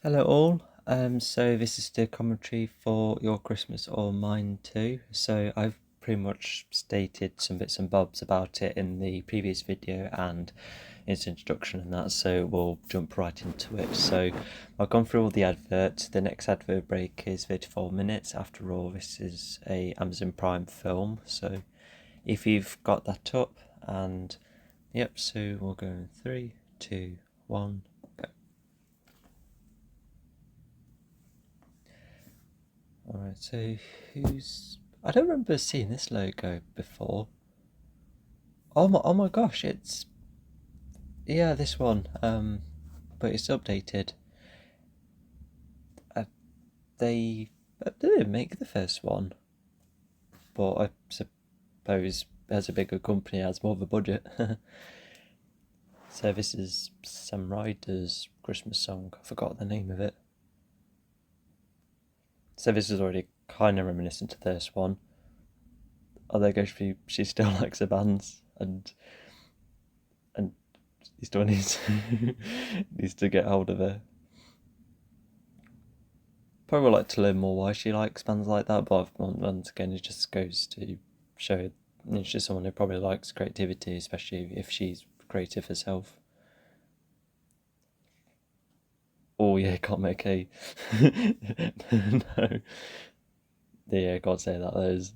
Hello all. So this is the commentary for Your Christmas or Mine Too. So I've pretty much stated some bits and bobs about it in the previous video and its introduction and that, so we'll jump right into it. So I've gone through all the adverts. The next advert break is 34 minutes. After all, this is a Amazon Prime film, so if you've got that up, and yep, so we'll go in 3, 2, 1. Alright, so who's... I don't remember seeing this logo before. Oh my gosh, it's... Yeah, this one. But it's updated. Uh, they... didn't make the first one. But I suppose as a bigger company has more of a budget. So this is Sam Ryder's Christmas song. I forgot the name of it. So this is already kind of reminiscent to this one. Although she still likes the bands and he still needs needs to get hold of her. Probably would like to learn more why she likes bands like that, but once again, it just goes to show she's someone who probably likes creativity, especially if she's creative herself. Oh yeah, can't make a no. Yeah, can't say that. There's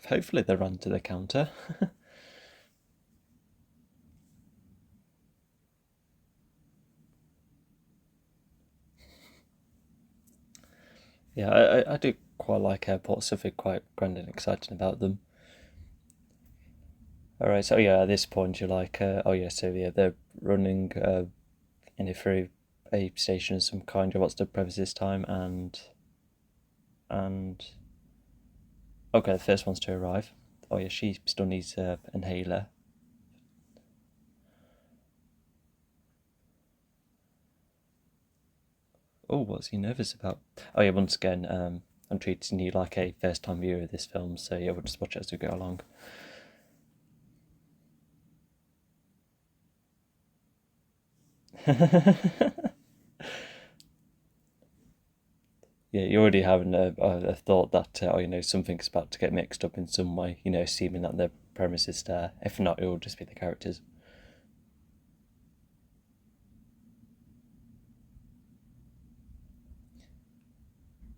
hopefully they run to the counter. Yeah, I do quite like airports. Something quite grand and exciting about them. All right, so yeah, at this point you're like, oh yeah, so yeah, they're running through a station of some kind. What's the premise this time? And okay, the first one's to arrive. Oh yeah, she still needs an inhaler. Oh, what's he nervous about? Oh yeah, once again, I'm treating you like a first time viewer of this film, so yeah, we'll just watch it as we go along. Yeah, you're already having a thought that something's about to get mixed up in some way. Assuming that the premise is there. If not, it will just be the characters.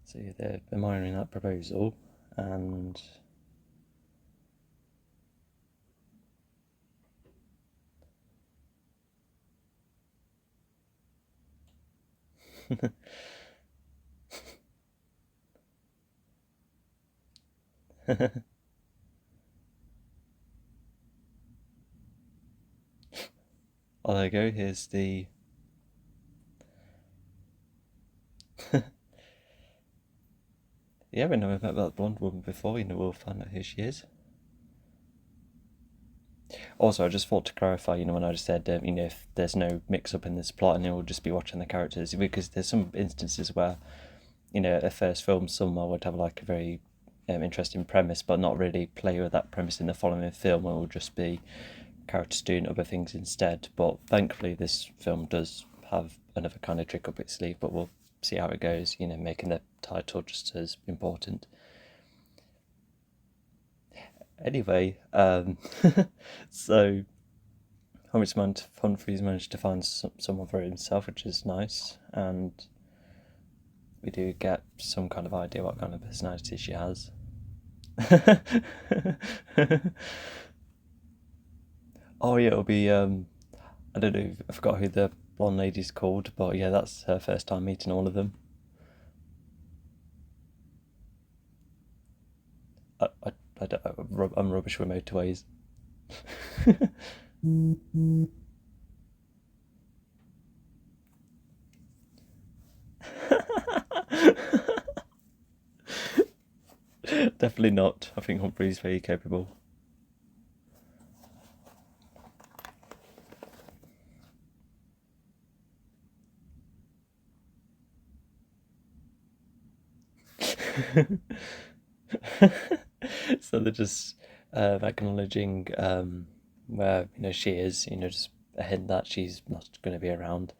So yeah, they're admiring that proposal, and oh, there you go. Here's the yeah. We never met that blonde woman before. We'll find out who she is. Also, I just thought to clarify, when I just said, if there's no mix-up in this plot and we'll just be watching the characters, because there's some instances where, a first film somewhere would have like a very interesting premise, but not really play with that premise in the following film, and it will just be characters doing other things instead. But thankfully, this film does have another kind of trick up its sleeve, but we'll see how it goes, making the title just as important. Anyway, so Humphrey's managed to find someone for himself, which is nice, and we do get some kind of idea what kind of personality she has. Oh yeah, it'll be I don't know, I forgot who the blonde lady's called, but yeah, that's her first time meeting all of them. I don't, I'm rubbish with motorways. Definitely not. I think Humphrey's very capable. So they're just acknowledging where she is, just a hint that she's not going to be around.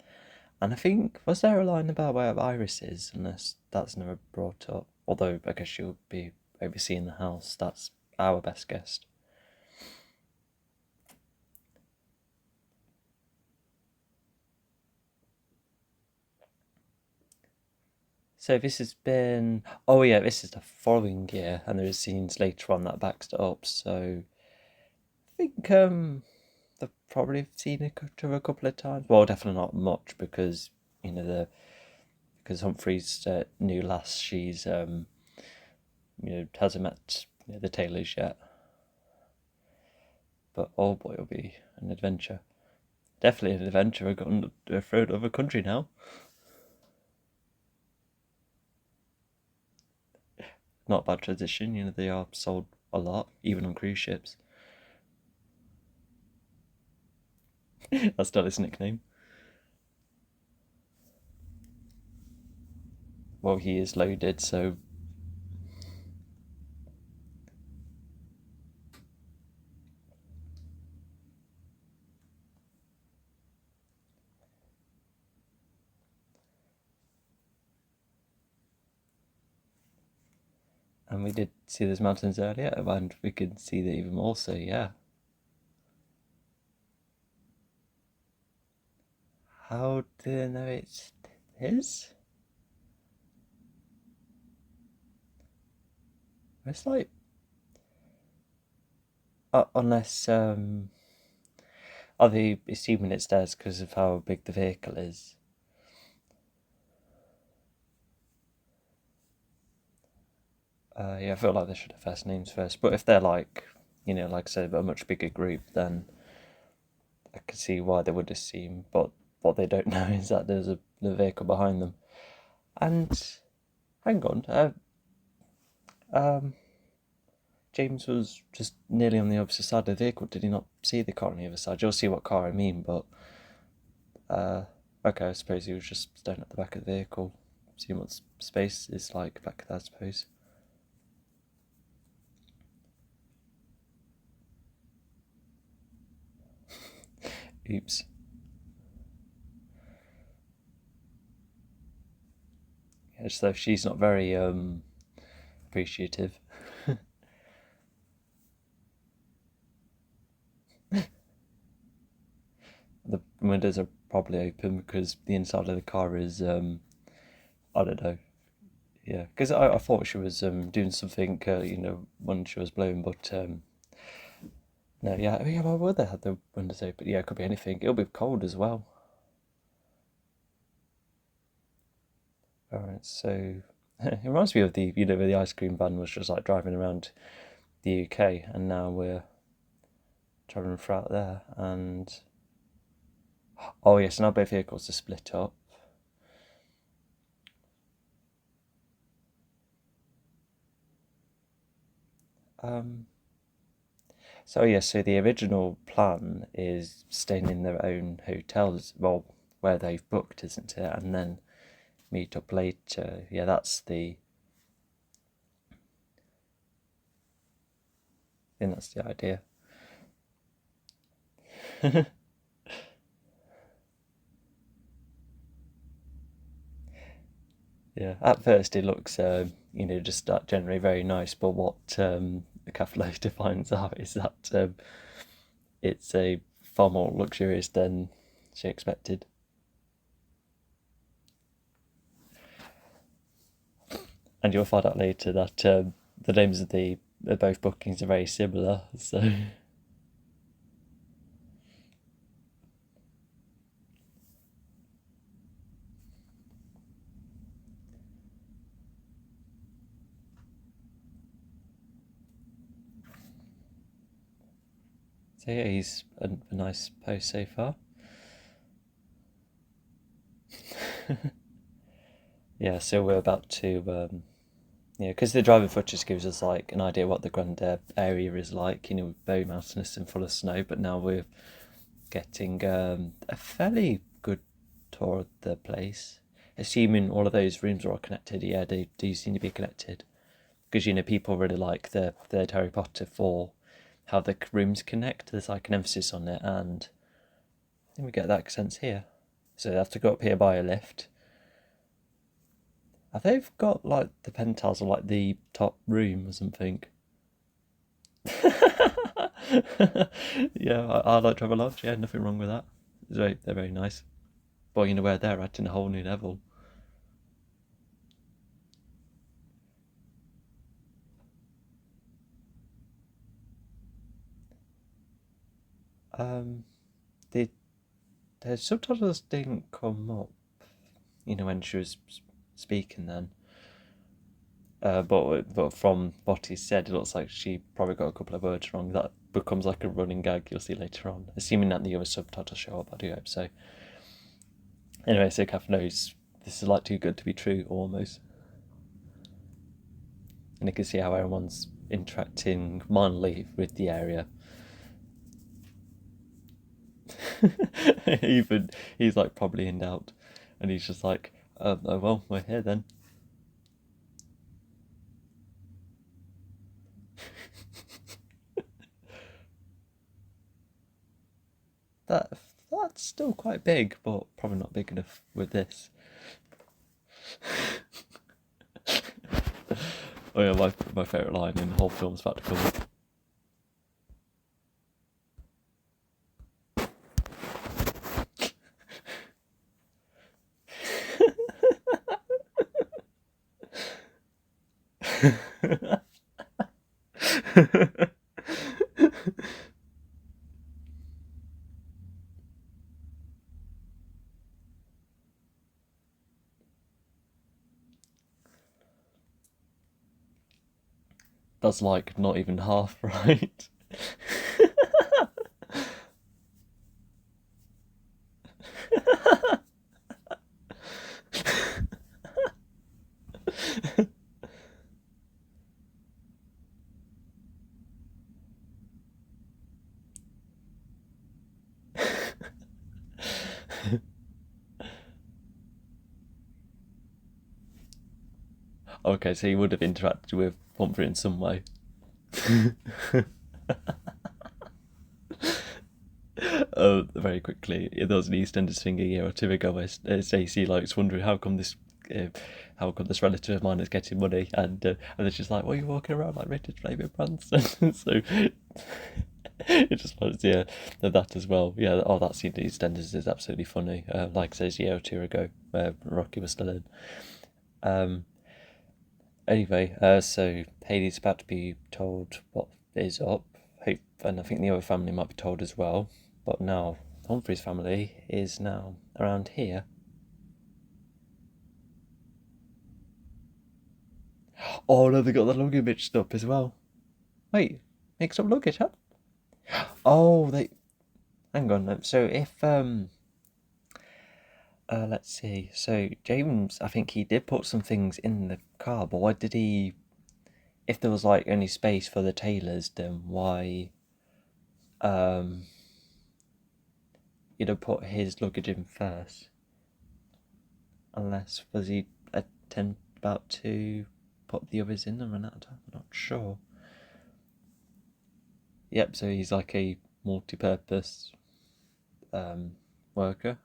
And I think, was there a line about where Iris is? Unless that's never brought up. Although I guess she'll be overseeing the house. That's our best guess. So this has been. Oh yeah, this is the following year, and there are scenes later on that backs it up. So I think they've probably seen each other a couple of times. Well, definitely not much because because Humphrey's new lass, she's hasn't met the Taylors yet. But oh boy, it'll be an adventure. Definitely an adventure. I've gotten a third of a country now. Not a bad transition. They are sold a lot, even on cruise ships. That's still his nickname. Well, he is loaded, so. And we did see those mountains earlier, and we could see that even more, so yeah. How do they know it's his? It's like. Unless. Are they assuming it's theirs because of how big the vehicle is? Yeah, I feel like they should have first names first. But if they're like, like I said, a much bigger group, then I can see why they would assume. But what they don't know is that there's the vehicle behind them. And hang on, James was just nearly on the opposite side of the vehicle. Did he not see the car on the other side? You'll see what car I mean, but okay, I suppose he was just staring at the back of the vehicle, seeing what space is like back there, I suppose. Oops. Yeah, so she's not very appreciative. The windows are probably open because the inside of the car is I don't know. Yeah, because I thought she was doing something when she was blowing, but no, yeah, why would they have the windows open? Yeah, it could be anything. It'll be cold as well. All right, so it reminds me of where the ice cream van was just like driving around the UK, and now we're traveling throughout there. And oh yes, now both vehicles are split up. Um, so yes, so the original plan is staying in their own hotels, well, where they've booked, isn't it? And then meet up later. Yeah, I think that's the idea. Yeah, at first it looks, just generally very nice, but what the cafe later finds out is that it's a far more luxurious than she expected. And you'll find out later that the names of the both bookings are very similar, so. So yeah, he's a nice post so far. Yeah, so we're about to, yeah, because the driving footage gives us like an idea what the Grand area is like, very mountainous and full of snow, but now we're getting a fairly good tour of the place. Assuming all of those rooms are all connected, yeah, they do seem to be connected. because people really like the third Harry Potter for how the rooms connect. There's like an emphasis on it, and I think we get that sense here. So they have to go up here by a lift. They've got like the penthouse or like the top room or something. Yeah, I like Travelodge. Yeah, nothing wrong with that. They're very nice. But where they're at in a whole new level. Um, the subtitles didn't come up, when she was speaking then. But from what he said, it looks like she probably got a couple of words wrong. That becomes like a running gag you'll see later on. Assuming that the other subtitles show up, I do hope so. Anyway, so Kath knows this is like too good to be true, almost. And you can see how everyone's interacting mindly with the area. Even he's like probably in doubt, and he's just like, "Oh well, we're here then." That's still quite big, but probably not big enough with this. Oh yeah, my favourite line in the whole film's about to come up. That's like not even half right. Okay, so he would have interacted with Humphrey in some way. Very quickly, there was an EastEnders thing a year or two ago where Stacey likes wondering how come this relative of mine is getting money, and it's just like, well, you're walking around like Richard Flavor Branson. So it just was, yeah, that as well. Yeah, that scene in EastEnders is absolutely funny. Like I said, a year or two ago, where Rocky was still in. Anyway, so Haley's about to be told what is up, and I think the other family might be told as well. But now Humphrey's family is now around here. Oh no, they got the luggage mixed up as well. Wait, mixed up luggage, huh? Oh, hang on. So if let's see. So James, I think he did put some things in the car, but why did he? If there was like only space for the Taylors, then why? He'd have put his luggage in first, unless was he about to put the others in and run out of time. I'm not sure. Yep. So he's like a multi-purpose worker.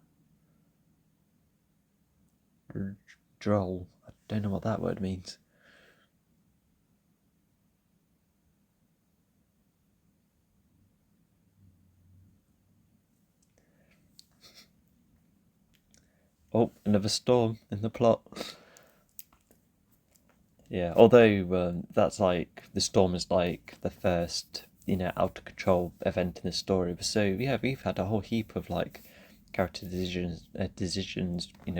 Droll. I don't know what that word means. Oh, another storm in the plot. Yeah, although that's like the storm is like the first, out of control event in the story. So yeah, we've had a whole heap of like character decisions,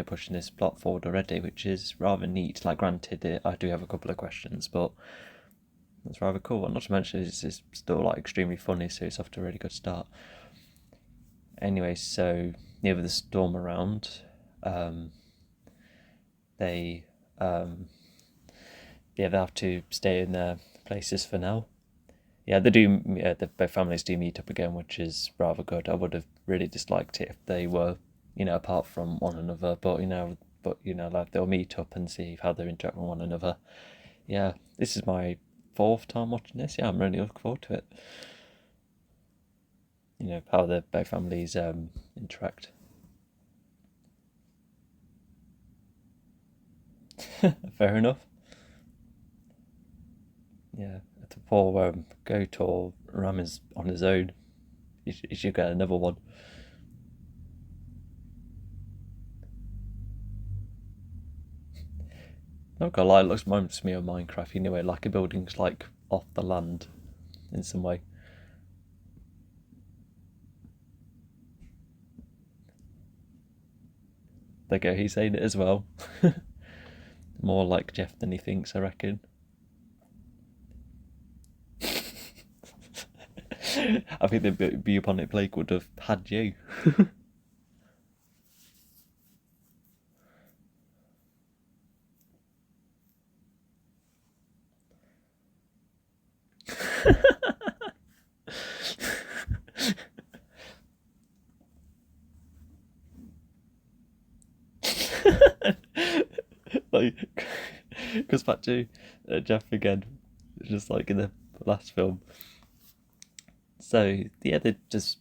pushing this plot forward already, which is rather neat. Like, granted, I do have a couple of questions, but that's rather cool. And not to mention, it's still like extremely funny, so it's off to a really good start. Anyway, so with the storm around, they they have to stay in their places for now. Yeah, they do. Yeah, both families do meet up again, which is rather good. I would have really disliked it if they were, apart from one another. But like they'll meet up and see how they interact with one another. Yeah, this is my fourth time watching this. Yeah, I'm really looking forward to it. You know, how the both families interact. Fair enough. Yeah, the poor goat or ram is on his own. You should get another one. Not gonna lie, it looks reminds me of Minecraft anyway, like a building's like off the land in some way. There you go, he's saying it as well. More like Jeff than he thinks, I reckon. I think the Bubonic Plague would have had you. Like, goes back to Jeff again, just like in the last film. So yeah, they're just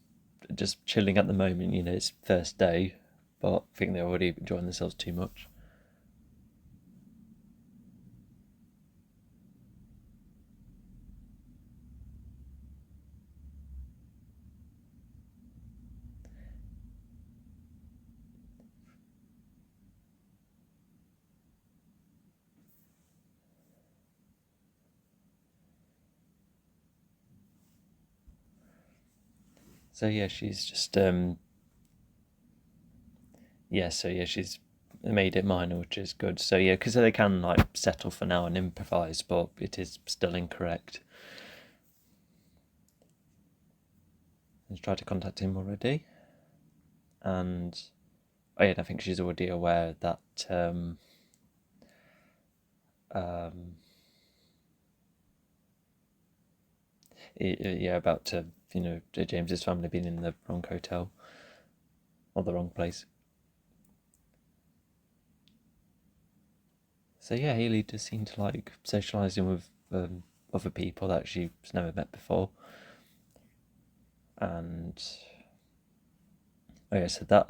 chilling at the moment. You know, it's first day, but I think they're already enjoying themselves too much. So yeah, she's just yeah. So yeah, she's made it minor, which is good. So yeah, because they can like settle for now and improvise, but it is still incorrect. I've tried to contact him already, and oh yeah, I think she's already aware that um, yeah, about you know James's family being in the wrong hotel or the wrong place. So yeah, Haley does seem to like socialising with other people that she's never met before, and oh yeah, so that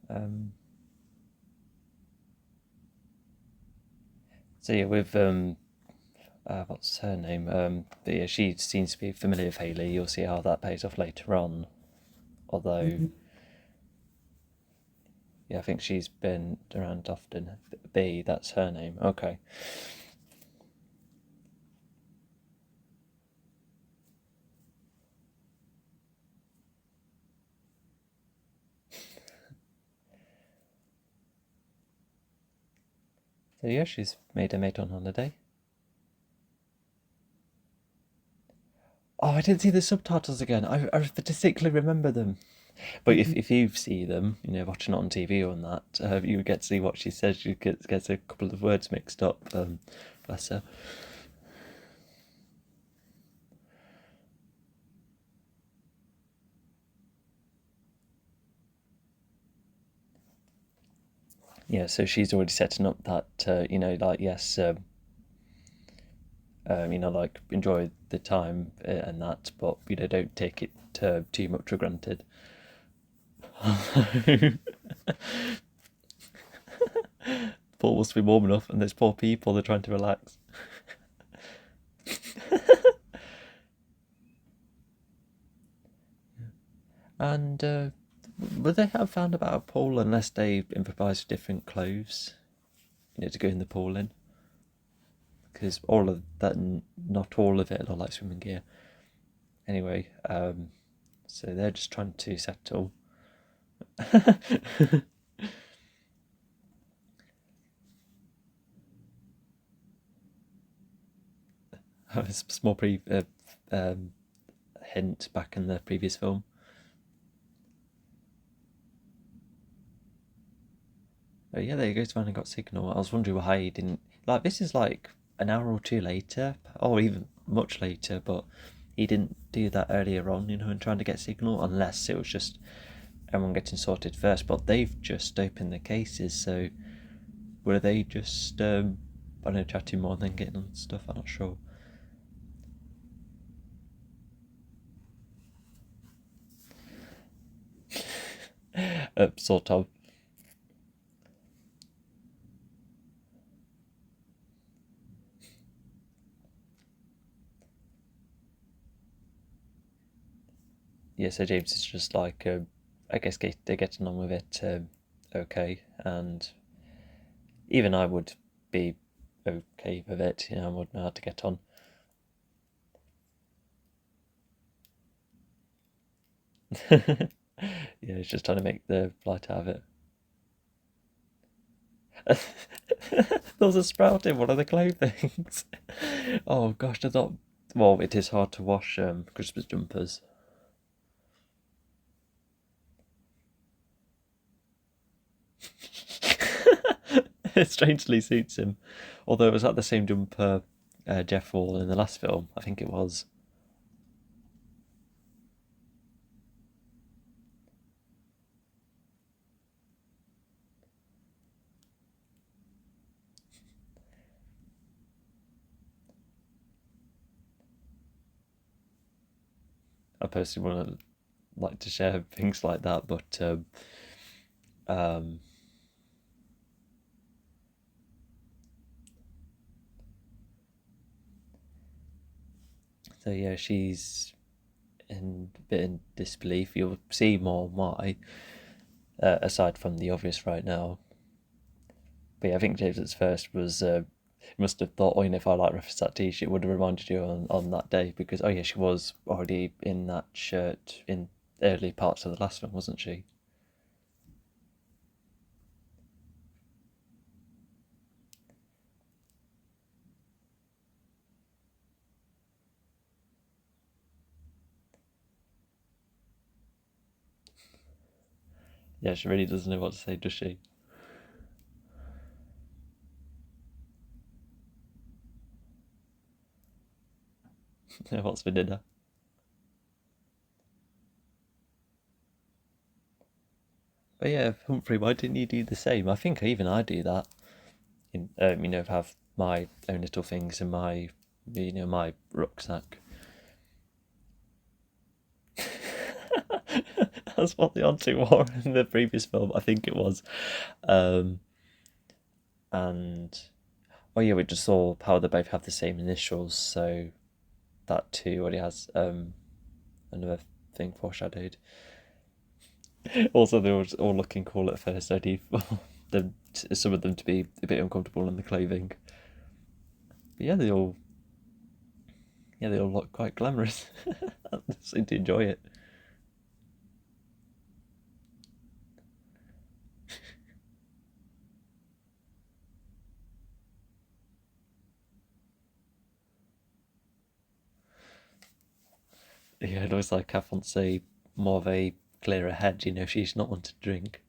um, so yeah, with what's her name? But yeah, she seems to be familiar with Haley. You'll see how that pays off later on. Although, yeah, I think she's been around often. B, that's her name. Okay. So yeah, she's made a mate on holiday. Oh, I didn't see the subtitles again. I particularly remember them. But if you see them, you know, watching it on TV or on that, you get to see what she says. She gets a couple of words mixed up. Bless her. Yeah, so she's already setting up that, you know, like, yes, you know, like, enjoy the time and that, but, you know, don't take it too much for granted. Pool must be warm enough, and there's poor people, they're trying to relax. And would they have found about a pool unless they improvised different clothes, you know, to go in the pool in? Because all of that, not all of it, look like swimming gear. Anyway, so they're just trying to settle. A small um, hint back in the previous film. Oh yeah, there you go. Finally got signal. I was wondering why he didn't. Like, this is like an hour or two later, or even much later, but he didn't do that earlier on, and trying to get signal, unless it was just everyone getting sorted first. But they've just opened the cases, so were they just I don't know, chatting more than getting on stuff? I'm not sure. Sort of. Yeah, so James is just like, I guess they're getting on with it okay, and even I would be okay with it. I wouldn't know how to get on. Yeah, it's just trying to make the light out of it. There's a sprout in one of the clothings. Oh gosh, I thought. Well, it is hard to wash Christmas jumpers. It strangely suits him. Although it was like the same jumper Jeff wore in the last film, I think it was. I personally want to like to share things like that, but um, so yeah, she's in a bit in disbelief. You'll see more why, aside from the obvious right now. But yeah, I think James's first was he must have thought, oh, if I like reference that t-shirt, it would have reminded you on that day, because oh yeah, she was already in that shirt in early parts of the last one, wasn't she? Yeah, she really doesn't know what to say, does she? What's for dinner? But yeah, Humphrey, why didn't you do the same? I think even I do that. Have my own little things in my, my rucksack. That's what the auntie wore in the previous film, I think it was. Um, and oh yeah, we just saw how they both have the same initials, so that too already has another thing foreshadowed. Also, they were all looking cool at first, only for some of them to be a bit uncomfortable in the clothing. But yeah, they all look quite glamorous. I seem to enjoy it. Yeah, it always like Kath wants a more of a clearer head. She's not one to drink.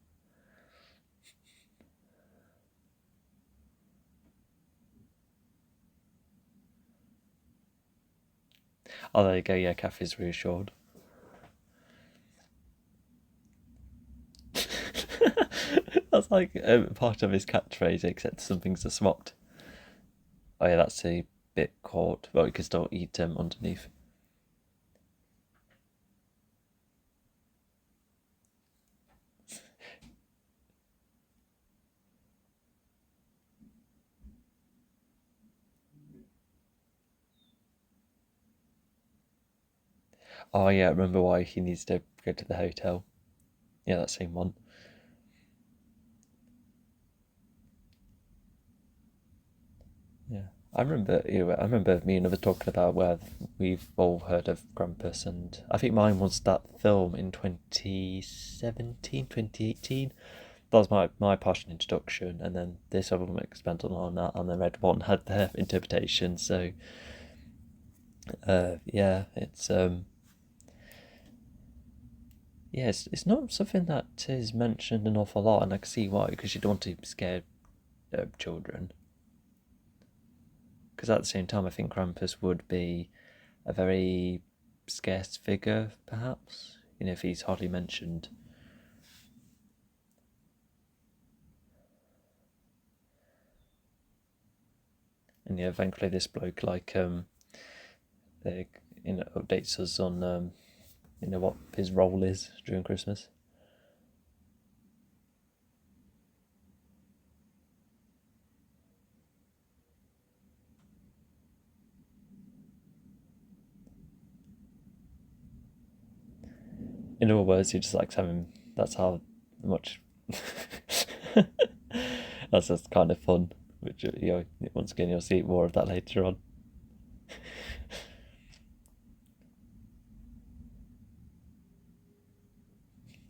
Oh, there you go. Yeah, Kath is reassured. That's like part of his catchphrase, except something's a swapped. Oh yeah, that's a bit caught. Well, you can still eat underneath. Oh yeah, remember why he needs to go to the hotel. Yeah, that same one. Yeah, I remember me and others talking about where we've all heard of Krampus, and I think mine was that film in 2017, 2018. That was my partial introduction, and then this other one expanded on that, and then Red One had their interpretation. So, yeah, it's not something that is mentioned an awful lot, and I can see why, because you don't want to scare children. Because at the same time, I think Krampus would be a very scarce figure, perhaps, if he's hardly mentioned. And yeah, thankfully this bloke updates us on what his role is during Christmas. In other words, he just likes having. That's how much. That's just kind of fun. Which once again, you'll see more of that later on.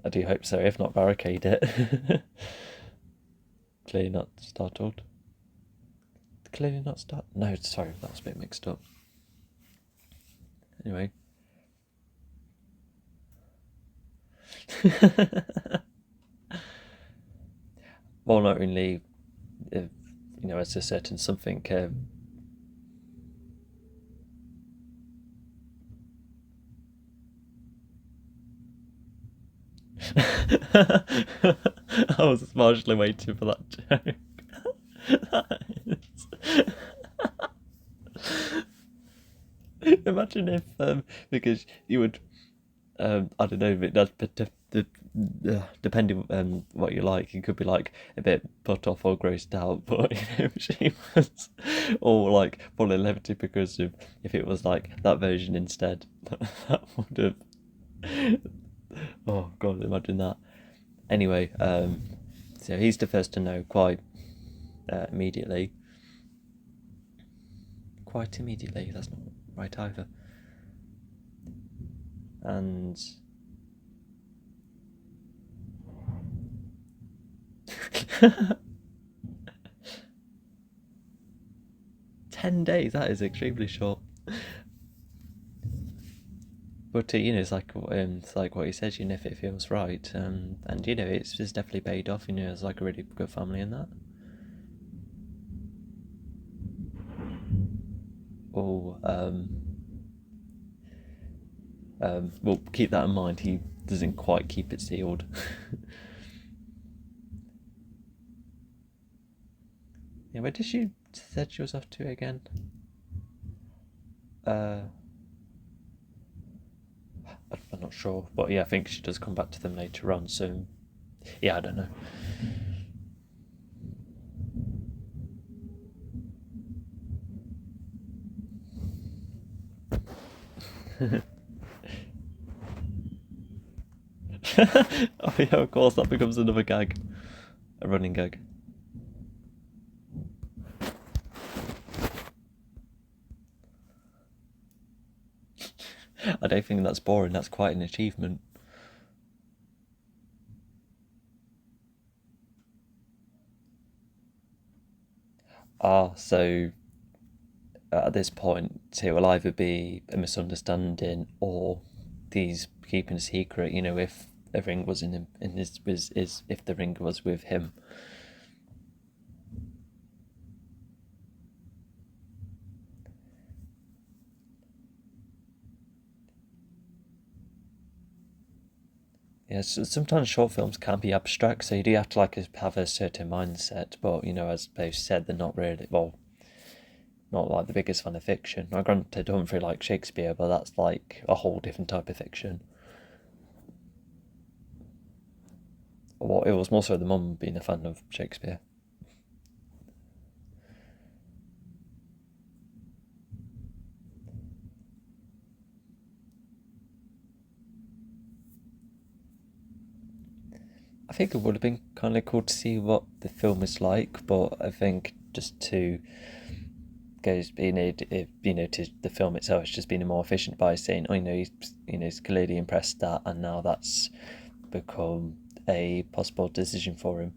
I do hope so. If not, barricade it. Clearly not startled. Clearly not start. No, sorry, that was a bit mixed up. Anyway. Well, not only, as a certain something. I was marginally waiting for that joke. Imagine if, because you would, I don't know, depending on what you like, you could be like a bit put off or grossed out, but she was all like full of levity because of if it was like that version instead, that would have. Oh god, imagine that. Anyway, so he's the first to know quite immediately. Quite immediately, that's not right either. And 10 days, that is extremely short. But it's like what he says, if it feels right, and it's definitely paid off. It's like a really good family in that. Oh, well, keep that in mind. He doesn't quite keep it sealed. Yeah, where did she said she was off to again? I'm not sure, but yeah, I think she does come back to them later on. So, yeah, I don't know. Oh yeah, of course, that becomes another gag, a running gag. I don't think that's boring. That's quite an achievement. So at this point, it will either be a misunderstanding or he's keeping a secret. If the ring was in him, if the ring was with him. Yeah, so sometimes short films can be abstract, so you do have to have a certain mindset. But as both said, they're not really not like the biggest fan of fiction. I granted Humphrey like Shakespeare, but that's like a whole different type of fiction. Well, it was more so the mum being a fan of Shakespeare. I think it would have been kind of cool to see what the film is like, but I think just to goes to the film itself, it's just been more efficient by saying, he's clearly impressed that, and now that's become a possible decision for him.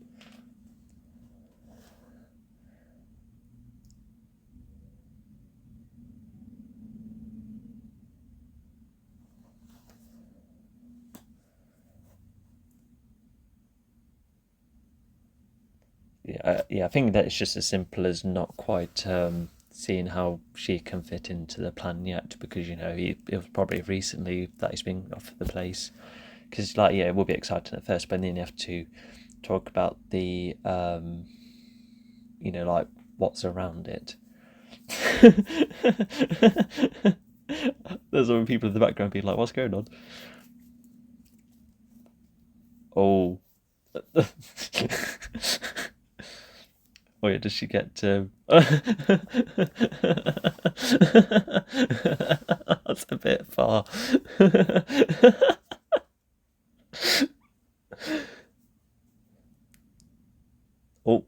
Yeah, I think that it's just as simple as not quite seeing how she can fit into the plan yet, because it was probably recently that he's been offered the place. Because it will be exciting at first, but then you have to talk about the like what's around it. There's other people in the background being like, "What's going on?" Oh. Oh yeah, does she get That's a bit far. Oh.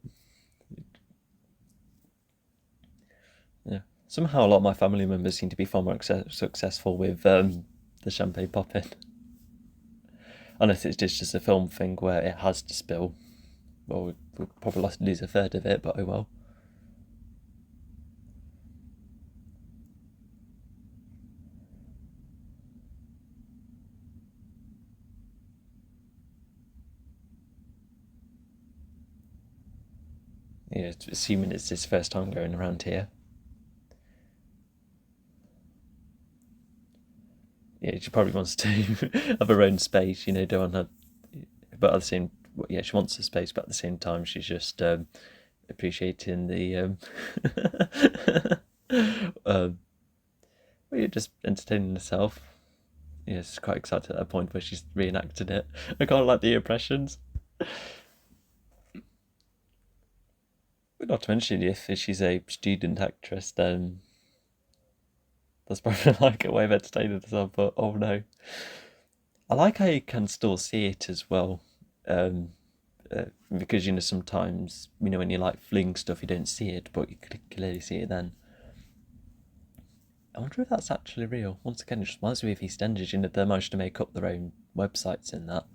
Yeah. Somehow a lot of my family members seem to be far more successful with the champagne popping. Unless it's just a film thing where it has to spill. Well, we'll probably lose a third of it, but oh well. Yeah, assuming it's his first time going around here. Yeah, she probably wants to have her own space, don't have, but at the same, yeah, she wants the space, but at the same time, she's just appreciating the well, you're just entertaining herself. Yeah, it's quite excited at that point where she's reenacted it. I kind of like the impressions. But not to mention, if she's a student actress, then that's probably like a way of entertaining herself. But oh no, I like how you can still see it as well, um, because sometimes when you like fling stuff, you don't see it, but you could clearly see it then. I wonder if that's actually real. Once again, it just reminds me of EastEnders. They managed to make up their own websites in that.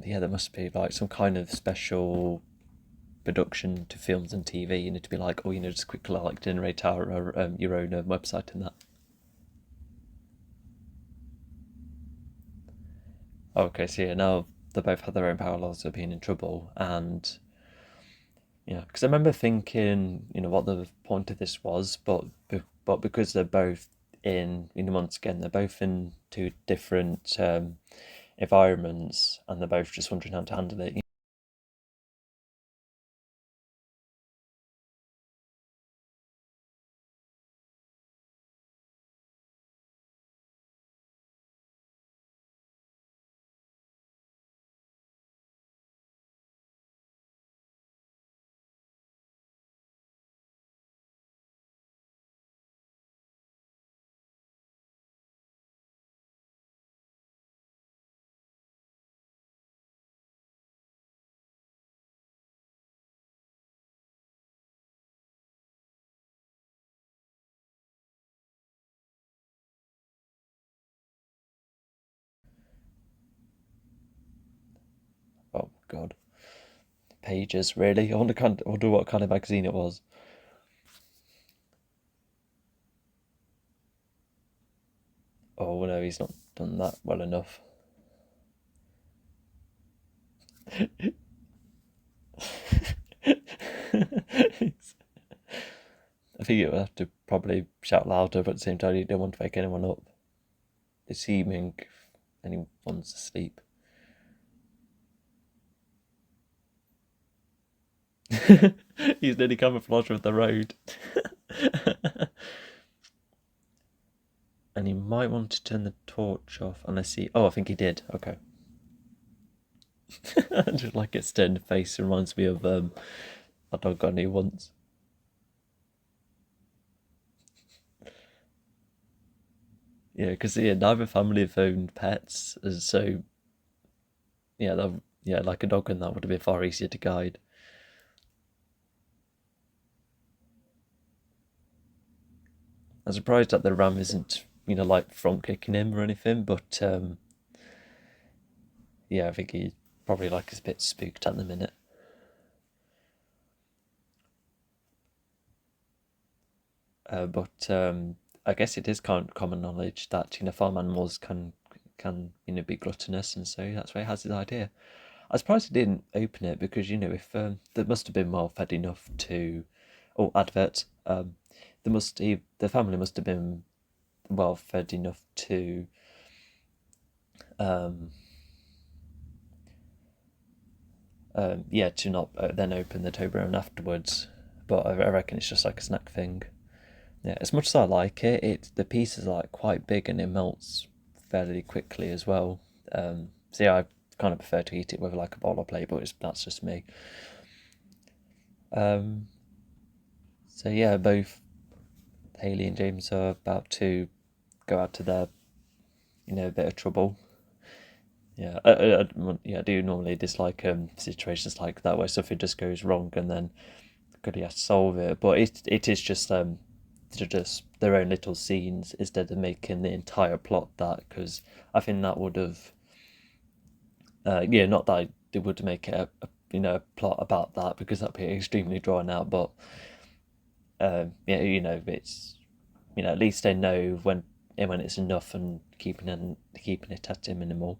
Yeah, there must be like some kind of special production to films and TV. To be like, just quickly like generate your own website in that. Okay, so yeah, now they both have their own parallels of being in trouble, and yeah, because I remember thinking, what the point of this was, but because they're both once again, they're both in two different environments, and they're both just wondering how to handle it. Oh God, pages really. I wonder what kind of magazine it was. Oh no, he's not done that well enough. I think you have to probably shout louder, but at the same time, you don't want to wake anyone up, assuming anyone's asleep. He's nearly camouflaged with the road. And he might want to turn the torch off unless he. Oh, I think he did. Okay. Just like its stern face reminds me of a dog I knew once. Yeah, because neither family have owned pets, so yeah, like a dog and that would have been far easier to guide. I'm surprised that the ram isn't, like front kicking him or anything, but yeah, I think he probably like is a bit spooked at the minute. But I guess it is kind of common knowledge that farm animals can be gluttonous, and so that's why he has his idea. I'm surprised he didn't open it because if they must have been well fed enough to or advert. The family must have been well fed enough to um, yeah, to not then open the Toblerone afterwards. But I reckon it's just like a snack thing. Yeah, as much as I like it, the pieces are like quite big and it melts fairly quickly as well. So yeah, I kind of prefer to eat it with like a bowl or plate, but that's just me. Um, so yeah, both Haley and James are about to go out to their, a bit of trouble. Yeah, yeah, I do normally dislike situations like that where something just goes wrong and then you have to solve it. But it is just just their own little scenes instead of making the entire plot that, because I think that would have yeah, not that it would make it a plot about that, because that'd be extremely drawn out. But yeah, it's at least they know when it's enough, and keeping it at a minimal.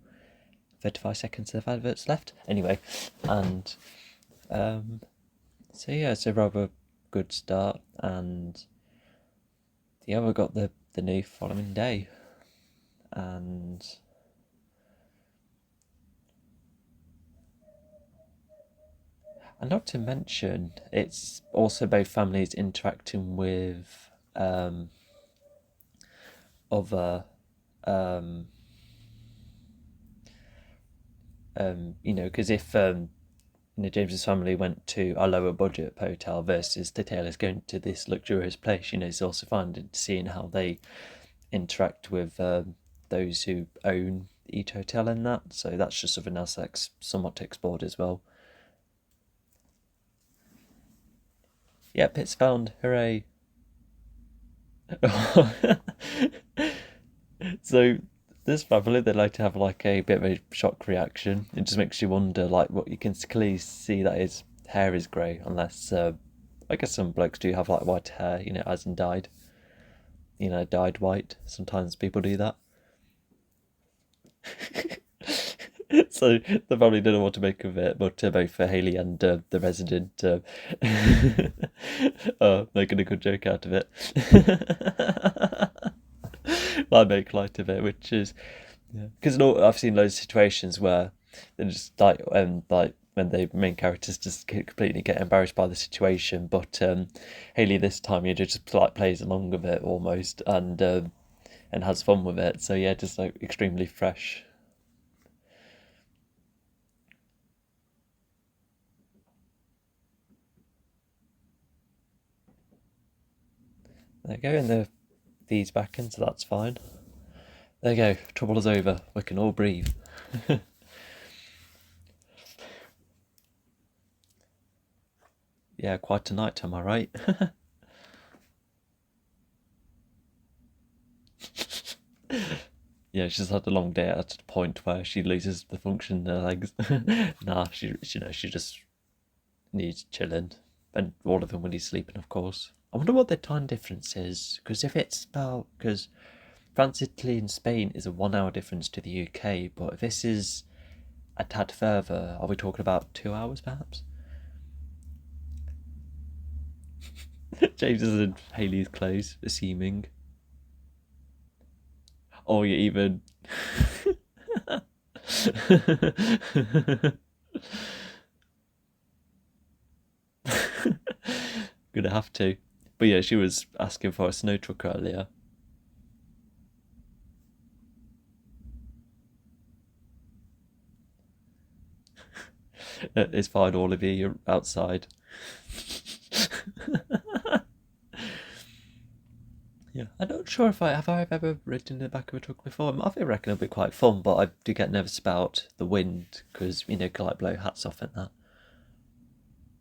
35 seconds of adverts left anyway. And so yeah, it's a rather good start. And yeah, we got the new following day. And not to mention, it's also both families interacting with other because if James's family went to a lower budget hotel versus the Taylors going to this luxurious place, it's also finding seeing how they interact with those who own each hotel in that. So that's just something else that's somewhat explored as well. Yeah, Pitt's found, hooray! So this family, they like to have like a bit of a shock reaction. It just makes you wonder, like, what you can clearly see that his hair is grey, unless I guess some blokes do have like white hair, as in dyed, dyed white. Sometimes people do that. So the family didn't know what to make of it, but both Haley and the resident making a good joke out of it. I make light of it, which is because I've seen loads of situations where they're just like when the main characters just completely get embarrassed by the situation, but Haley this time just like plays along with it almost, and has fun with it. So yeah, just like extremely fresh. There you go, and the feed's back in, so that's fine. There you go, trouble is over. We can all breathe. Yeah, quite a night, am I right? Yeah, she's had a long day at the point where she loses the function in her legs. Nah, she just needs chilling, and all of them when he's sleeping, of course. I wonder what the time difference is, because France, Italy, and Spain is a 1 hour difference to the UK, but if this is a tad further, are we talking about 2 hours perhaps? James is in Haley's clothes, assuming. Or you even. Gonna have to. But yeah, she was asking for a snow truck earlier. It's fine, all of you, you're outside. Yeah, I'm not sure if I've ever ridden in the back of a truck before. I reckon it'll be quite fun, but I do get nervous about the wind because can like blow hats off and that.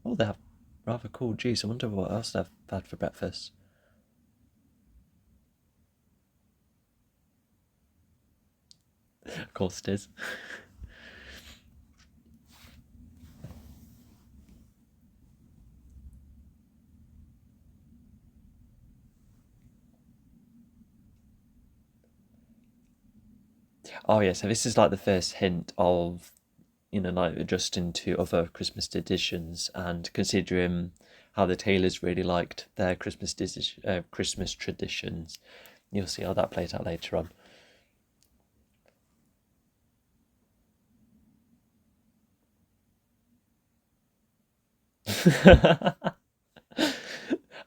Oh, they have rather cool juice. I wonder what else they've had for breakfast. Of course it is. Oh yeah, so this is like the first hint of like adjusting to other Christmas editions, and considering how the Taylors really liked their Christmas traditions. You'll see how that plays out later on.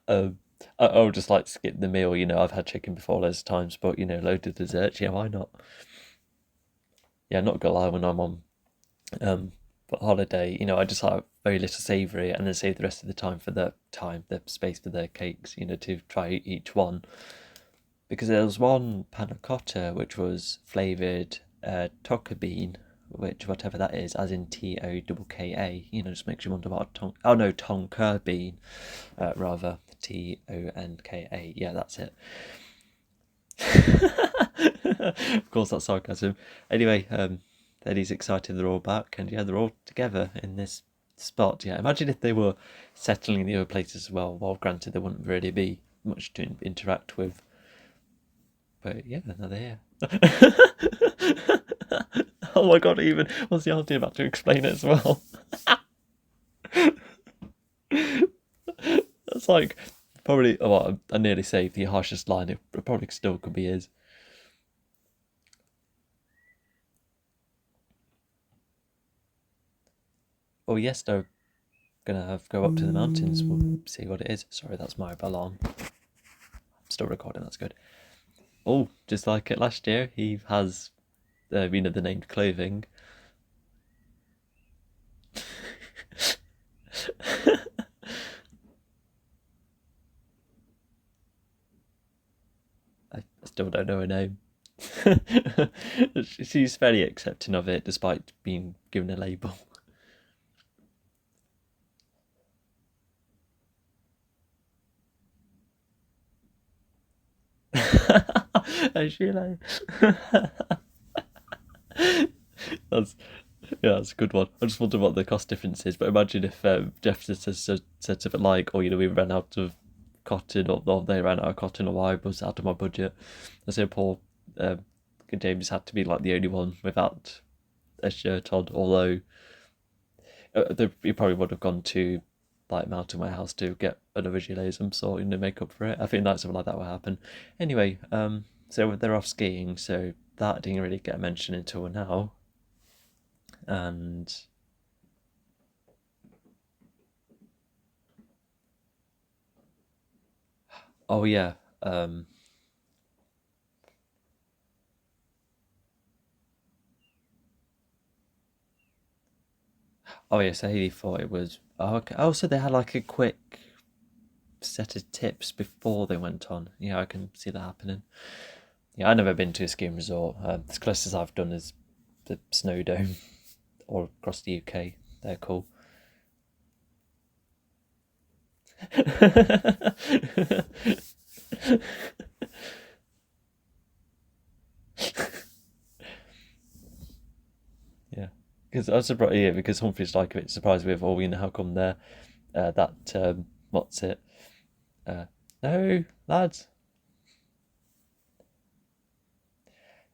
um, I'll just like skip the meal. I've had chicken before those times, but load of desserts. Yeah, why not? Yeah, not gonna lie, when I'm on holiday, I just like very little savoury, and then save the rest of the time for the space for the cakes. To try each one, because there was one panna cotta which was flavoured tonka bean, which whatever that is, as in Tonka. Just makes you wonder what oh no, tonka bean, rather Tonka. Yeah, that's it. Of course, that's sarcasm. Anyway, Eddie's excited they're all back, and yeah, they're all together in this spot. Yeah, imagine if they were settling in the other places as well. Well, granted, there wouldn't really be much to interact with, but yeah, now they're here. Oh my god, even was the auntie about to explain it as well? That's like probably. Oh, I nearly saved the harshest line. It probably still could be his. Oh yes, they're gonna go up to the mountains. We'll see what it is. Sorry, that's my alarm. I'm still recording. That's good. Oh, just like it last year, he has, the named clothing. I still don't know her name. She's very accepting of it, despite being given a label. Is she like? That's that's a good one. I just wonder what the cost difference is. But imagine if Jeff said something like, "Oh, we ran out of cotton, or they ran out of cotton, or I was out of my budget." I say poor James had to be like the only one without a shirt on. Although he probably would have gone to like Mountain Warehouse to get another gilet of some sort, make up for it. I think that something like that will happen. Anyway, so they're off skiing, so that didn't really get mentioned until now. And oh yeah, oh yeah, so Haley thought it was, oh, okay. Oh, so they had like a quick set of tips before they went on. Yeah, I can see that happening. Yeah, I've never been to a skiing resort. The closest I've done is the Snow Dome, or across the UK. They're cool. Yeah, because I was surprised. Yeah, because Humphrey's like a bit surprised with, oh, how come they're that what's it? No, lads.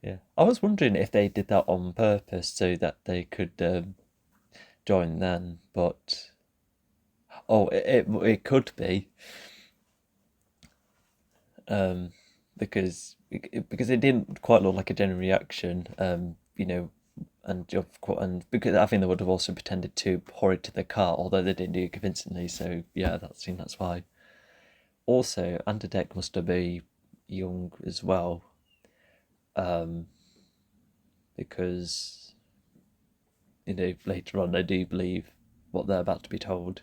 Yeah, I was wondering if they did that on purpose so that they could join then, but oh, it could be, um, because it didn't quite look like a genuine reaction, and because I think they would have also pretended to hurry to the car, although they didn't do it convincingly. So yeah, that's why. Also, Underdeck must have been young as well, um, because later on they do believe what they're about to be told.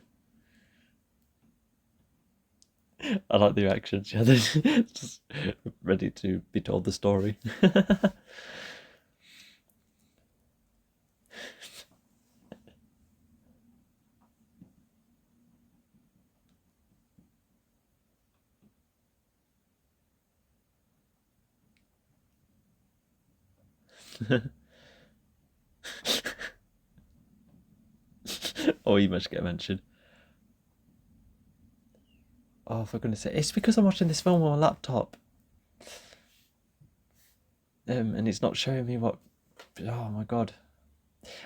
I like the reactions. Yeah, they're just ready to be told the story. Or you must get mentioned. Oh, for goodness sake. It's because I'm watching this film on my laptop. And it's not showing me what. Oh my god.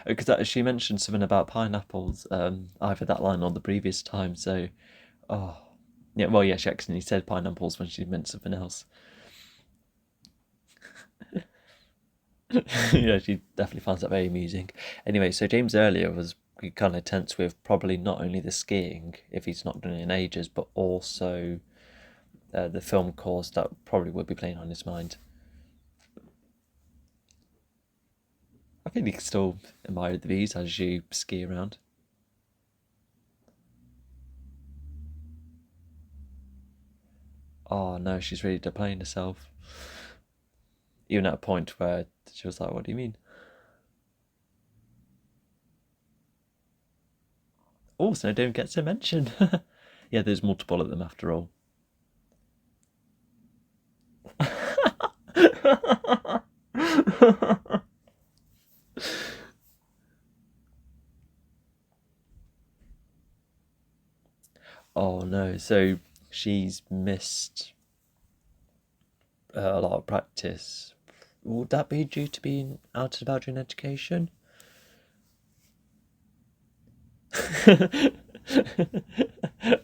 Because she mentioned something about pineapples, either that line or the previous time. So Oh, yeah. Well, yeah, she accidentally said pineapples when she meant something else. Yeah, she definitely finds that very amusing. Anyway, so James earlier was kind of tense with probably not only the skiing, if he's not done it in ages, but also the film course that probably would be playing on his mind. I think he can still admire the views as you ski around. Oh no, she's really playing herself. Even at a point where she was like, "What do you mean?" Also, don't get to mention. Yeah, there's multiple of them after all. Oh no, so she's missed a lot of practice. Would that be due to being out and about during education?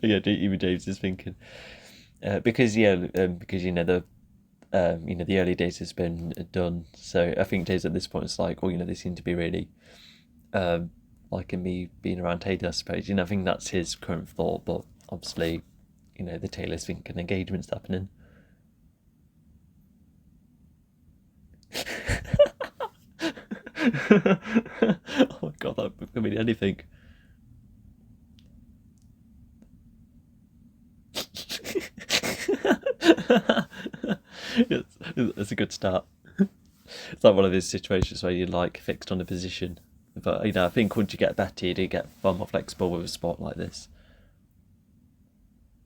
Yeah, even James is thinking because because the early days has been done. So I think James at this point is like, well, they seem to be really um, liking me being around Taylor, I suppose. I think that's his current thought, but obviously, the Taylor's think an engagement's happening. Oh my god, that could mean anything. It's a good start. It's like one of those situations where you're like fixed on a position. But I think once you get better, you do get far more flexible with a sport like this.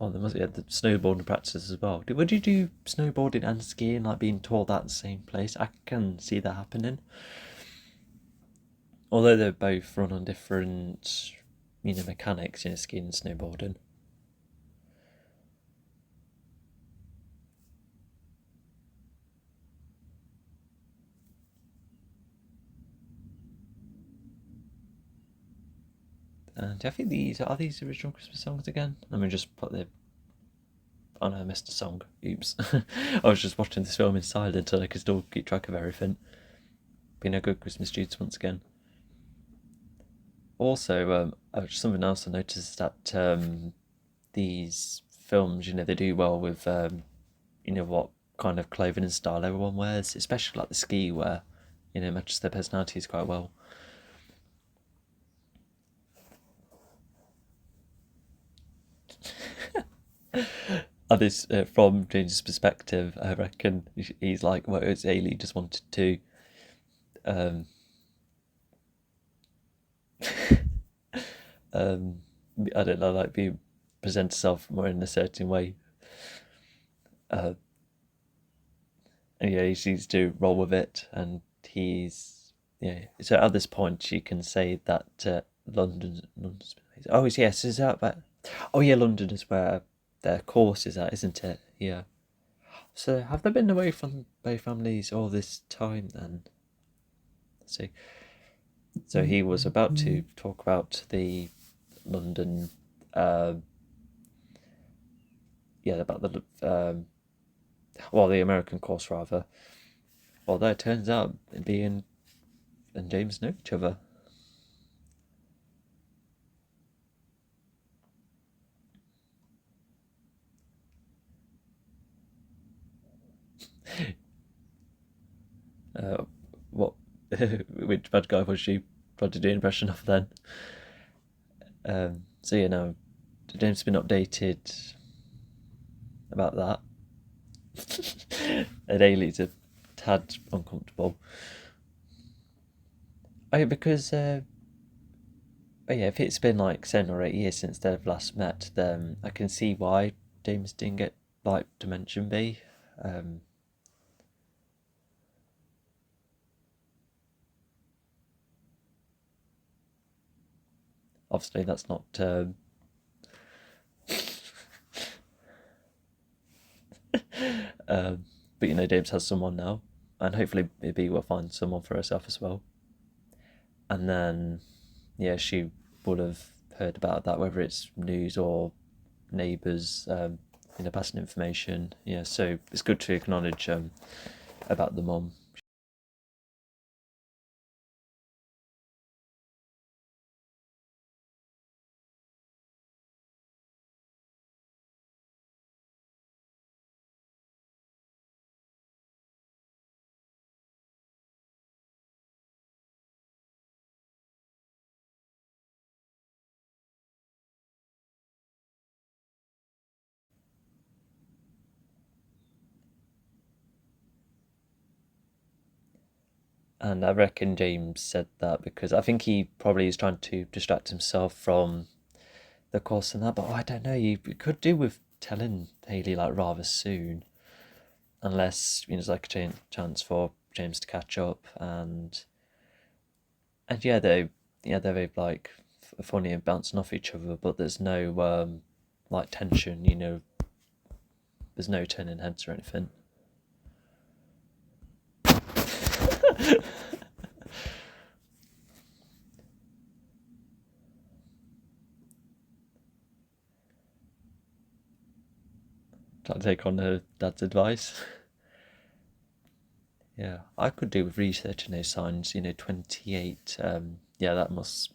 Oh, there must be the snowboarding practice as well. Would you do snowboarding and skiing, like being taught at the same place? I can see that happening. Although they're both run on different, mechanics, skiing and snowboarding. And I think these original Christmas songs again. Let me just put the. Oh no, I missed a song. Oops. I was just watching this film in silence and I could still keep track of everything. Being a good Christmas dudes once again. Also, something else I noticed is that these films, they do well with what kind of clothing and style everyone wears, especially like the ski wear. Matches their personalities quite well. And this, from James's perspective, I reckon he's like, well, it's Ailey just wanted to, um, um, I don't know, like be present herself more in a certain way. Uh, and yeah, he needs to roll with it, and he's yeah. So at this point, you can say that London's. Oh yes, is that? But oh yeah, London is where their course is at, isn't it? Yeah. So have they been away from both families all this time then? Let's see. So he was about to talk about the London, uh, yeah, about the the American course rather. Although it turns out being and James know each other. Uh, what? Which bad guy was she trying to do an impression of then? So yeah, no, James has been updated about that. And Ailey's a tad uncomfortable. Oh, because yeah, if it's been like 7 or 8 years since they've last met, then I can see why James didn't get like Dimension B. Um, Obviously, that's not. But James has someone now, and hopefully maybe we'll find someone for herself as well. And then, yeah, she would have heard about that, whether it's news or neighbours, passing information. Yeah, so it's good to acknowledge about the mum. And I reckon James said that because I think he probably is trying to distract himself from the course and that. But I don't know. You could do with telling Haley like rather soon, unless there's like a chance for James to catch up and they're like funny and bouncing off each other, but there's no like tension. There's no turning heads or anything. Trying to take on her dad's advice. Yeah, I could do with researching those signs. 28. Yeah, that must.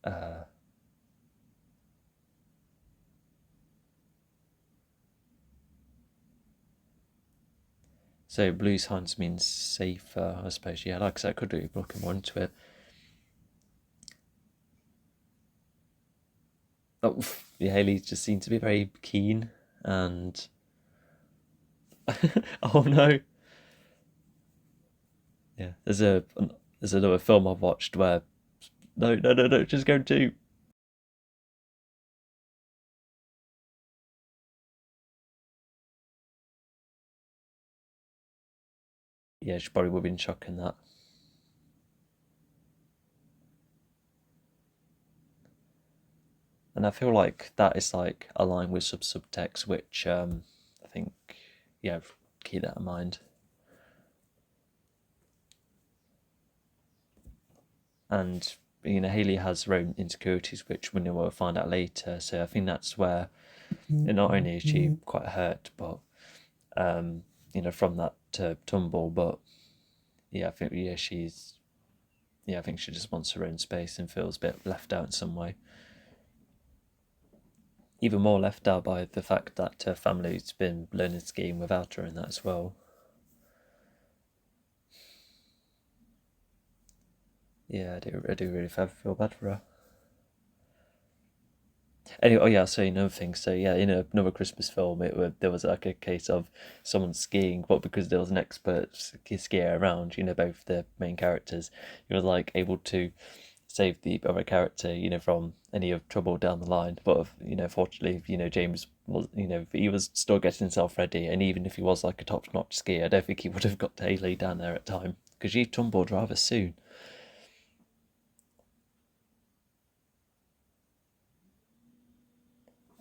Uh, so blue signs means safer, I suppose. Yeah, like I said, I could do looking more into it. Oh, yeah, Haley just seemed to be very keen, and oh no, yeah. There's another film I've watched where no, no, no, no, just go to. Yeah, she probably would have been shocking that. And I feel like that is like aligned with some subtext, which I think, yeah, keep that in mind. And Haley has her own insecurities, which we will find out later. So I think that's where not only is she quite hurt, but from that tumble, but yeah, I think I think she just wants her own space and feels a bit left out in some way. Even more left out by the fact that her family's been learning skiing without her in that as well. Yeah, I do really feel bad for her. Anyway, oh yeah, so another thing. So yeah, in another Christmas film, there was like a case of someone skiing, but because there was an expert skier around, both the main characters, he was like able to save the other character, from any of trouble down the line. But fortunately, James was, he was still getting himself ready, and even if he was like a top-notch skier, I don't think he would have got Haley down there at time because she tumbled rather soon.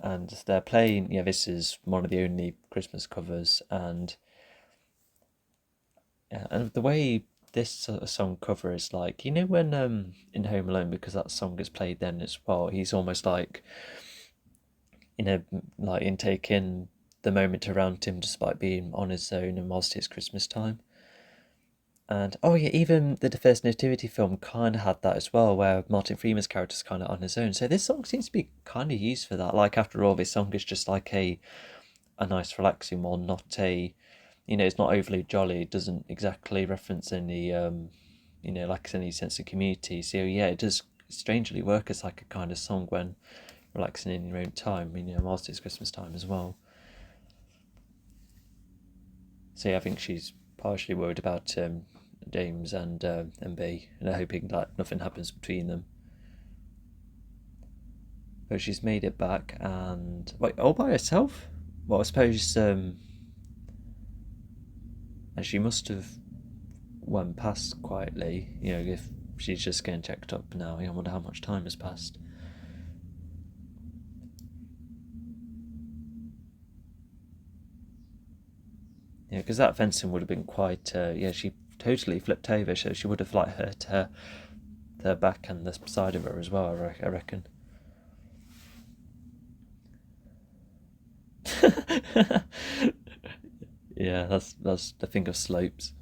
And they're playing. Yeah, this is one of the only Christmas covers, and yeah, and the way this sort of song cover is like, when in Home Alone, because that song is played then as well, he's almost like, like in taking the moment around him despite being on his own and whilst it's Christmas time. And oh yeah, even the first Nativity film kind of had that as well, where Martin Freeman's character's kind of on his own. So this song seems to be kind of used for that. Like after all, this song is just like a nice relaxing one, not a, it's not overly jolly. It doesn't exactly reference any, like any sense of community. So yeah, it does strangely work as like a kind of song when relaxing in your own time. Whilst it's Christmas time as well. So yeah, I think she's partially worried about James and B, and hoping that nothing happens between them. But she's made it back and wait, all by herself. Well, I suppose, and she must have went past quietly. If she's just getting checked up now, I wonder how much time has passed. Yeah, because that fencing would have been quite. Yeah, she totally flipped over, so she would have like hurt her back and the side of her as well. I reckon. Yeah, that's the thing of slopes.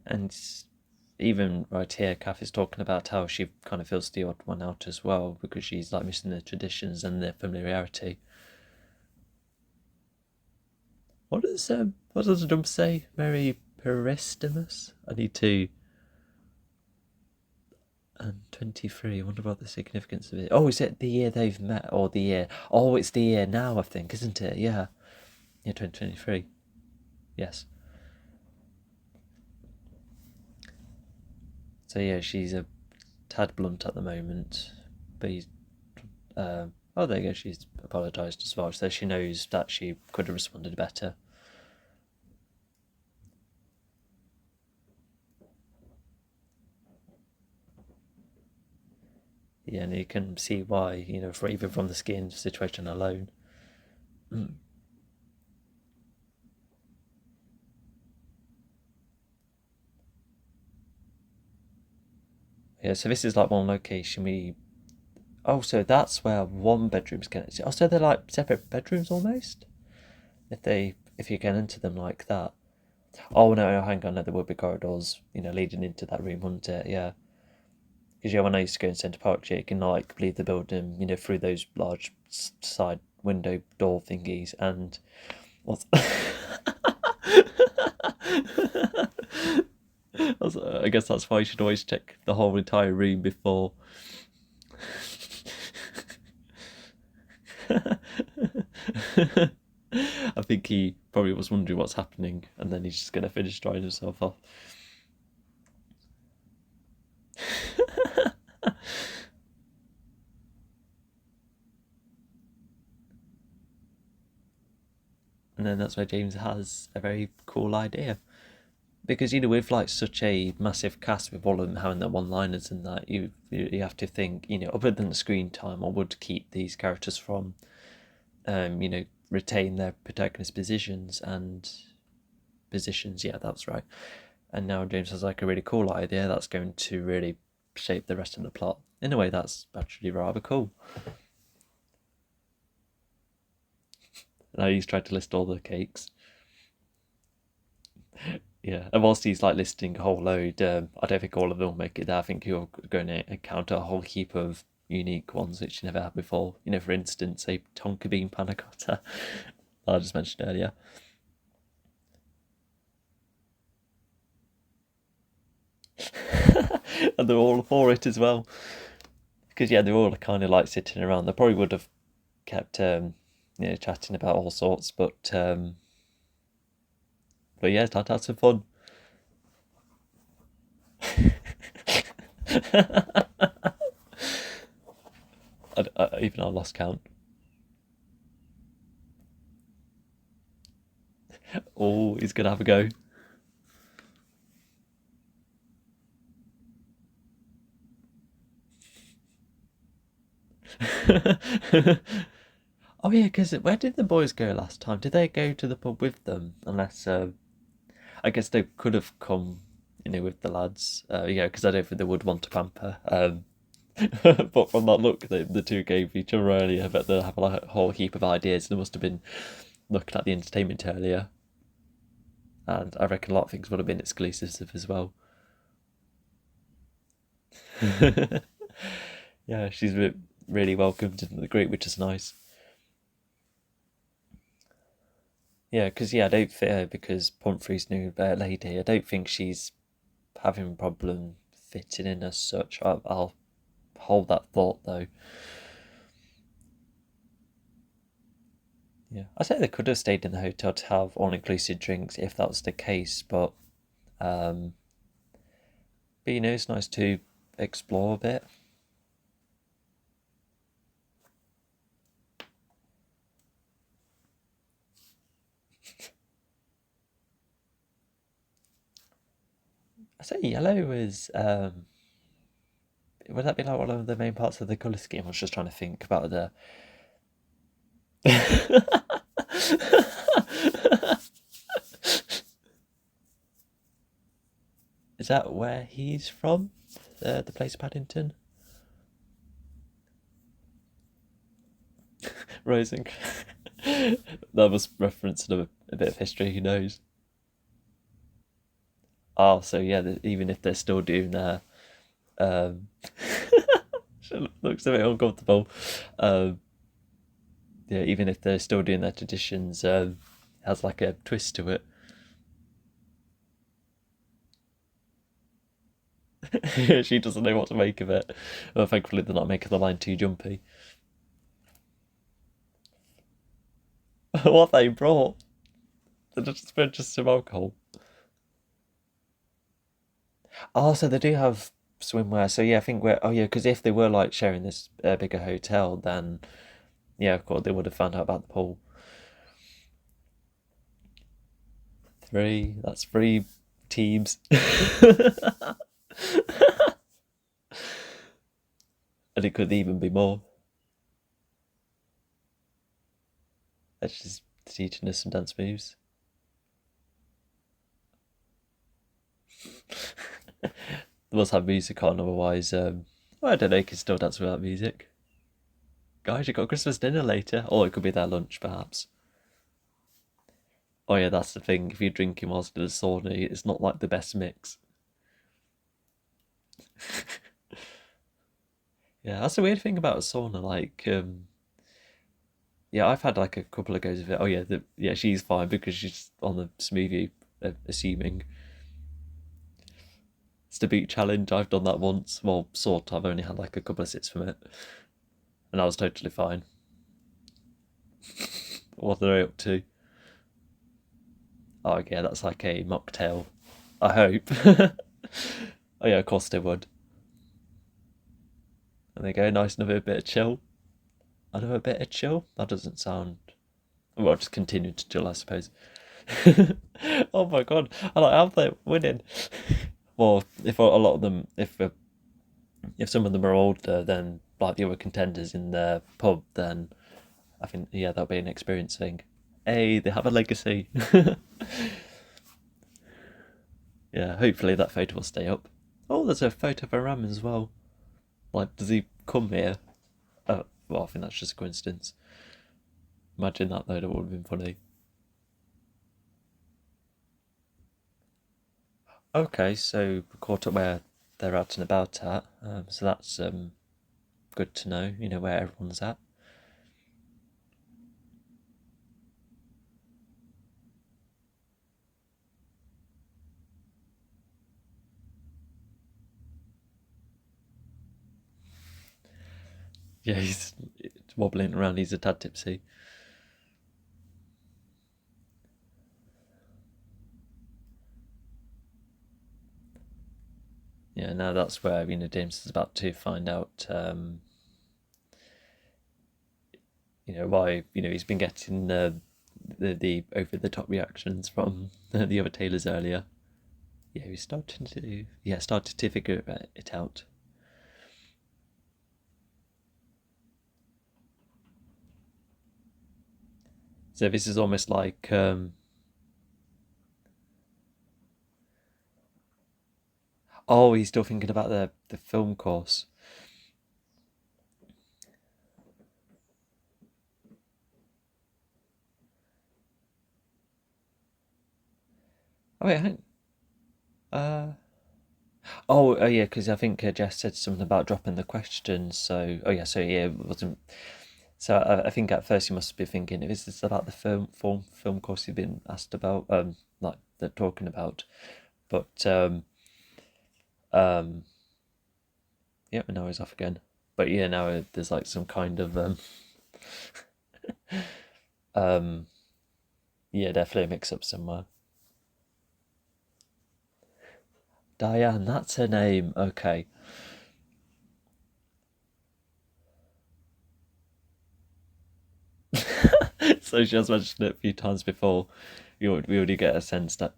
And even right here, Kath is talking about how she kind of feels the odd one out as well because she's like missing the traditions and the familiarity. What does the drum say? Merry Peristimus? I need to. And 23. I wonder about the significance of it. Oh, is it the year they've met or the year? Oh, it's the year now, I think, isn't it? Yeah. Yeah, 2023. Yes. So yeah, she's a tad blunt at the moment, but he's. Oh, there you go. She's apologised as well, so she knows that she could have responded better. Yeah, and you can see why, for even from the skiing situation alone. Mm. Yeah, so this is like one location we. Oh, so that's where one bedroom's connected. Oh, so they're like separate bedrooms almost. If you get into them like that. Oh no, hang on, no, there would be corridors, leading into that room, wouldn't it? Yeah, because yeah, when I used to go in Centre Park, you can like leave the building, through those large side window door thingies, and what's I guess that's why you should always check the whole entire room before. I think he probably was wondering what's happening, and then he's just going to finish drying himself off. And then that's where James has a very cool idea. Because with like such a massive cast with all of them having their one-liners and that, you have to think, other than the screen time, I would keep these characters from, retain their protagonist positions. Yeah, that's right. And now James has like a really cool idea that's going to really shape the rest of the plot. In a way, that's actually rather cool. Now he's tried to list all the cakes. Yeah, and whilst he's like listing a whole load, I don't think all of them will make it there. I think you're going to encounter a whole heap of unique ones which you never had before. For instance, a tonka bean panna cotta I just mentioned earlier. And they're all for it as well. Because yeah, they're all kind of like sitting around. They probably would have kept chatting about all sorts, but yeah, time to have some fun. Even I lost count. Oh, he's gonna have a go. Oh yeah, because where did the boys go last time? Did they go to the pub with them? Unless I guess they could have come, with the lads. Yeah, because I don't think they would want to pamper. But from that look, the two gave each other earlier, but they have like a whole heap of ideas. They must have been looking at the entertainment earlier, and I reckon a lot of things would have been exclusive as well. Yeah, she's really welcomed into the group, which is nice. Yeah, because I don't fit her because Pumphrey's new lady. I don't think she's having a problem fitting in as such. I'll hold that thought though. Yeah, I say they could have stayed in the hotel to have all-inclusive drinks if that was the case, um, but it's nice to explore a bit. I say yellow is would that be like one of the main parts of the colour scheme? I was just trying to think about the. that where he's from? The place Paddington? Rising. That was referencing a bit of history, who knows? Oh, so yeah, even if they're still doing um, looks a bit uncomfortable. Um, yeah, even if they're still doing their traditions, has like a twist to it. She doesn't know what to make of it. Well, thankfully, they're not making the line too jumpy. What they brought? They're just some alcohol. Oh, so they do have swimwear. So yeah, I think we're. Oh yeah, because if they were like sharing this bigger hotel, then yeah, of course they would have found out about the pool. Three. That's three teams. And it could even be more. That's just teaching us some dance moves. They must have music on, otherwise, well, I don't know, you can still dance without music. Guys, you got Christmas dinner later. Or it could be their lunch, perhaps. Oh, yeah, that's the thing. If you're drinking whilst in a sauna, it's not like the best mix. Yeah, that's the weird thing about a sauna. Like, yeah, I've had like a couple of goes of it. Oh, yeah, yeah, she's fine because she's on the smoothie, assuming. It's the beat challenge. I've done that once. Well, sort of. I've only had like a couple of sips from it. And I was totally fine. What are they up to? Oh, yeah, that's like a mocktail. I hope. Oh, yeah, of course they would. And they go, nice, another bit of chill. Another bit of chill? That doesn't sound. Well, just continue to chill, I suppose. Oh my god, I like how they're winning. Well, if a lot of them, if some of them are older than like the other contenders in the pub, then I think yeah, that'll be an experience thing. Hey, they have a legacy. Yeah, hopefully that photo will stay up. Oh, there's a photo of Aram as well. Like, does he come here? Well, I think that's just a coincidence. Imagine that though, that would have been funny. Okay, so we caught up where they're out and about at. So that's good to know, where everyone's at. Yeah, he's wobbling around, he's a tad tipsy. Yeah, now that's where, James is about to find out, why, he's been getting the over the top reactions from the other tailors earlier. Yeah, he's started to figure it out. So this is almost like oh, he's still thinking about the film course. Oh wait, uh oh, yeah, because I think Jess said something about dropping the questions. So, oh yeah, so yeah, it wasn't. So I think at first you must be thinking, is this about the film course you've been asked about, like they're talking about? But um, yeah, now he's off again. But yeah, now there's like some kind of um, yeah, definitely a mix up somewhere. Diane, that's her name. Okay. So she has mentioned it a few times before. We already get a sense that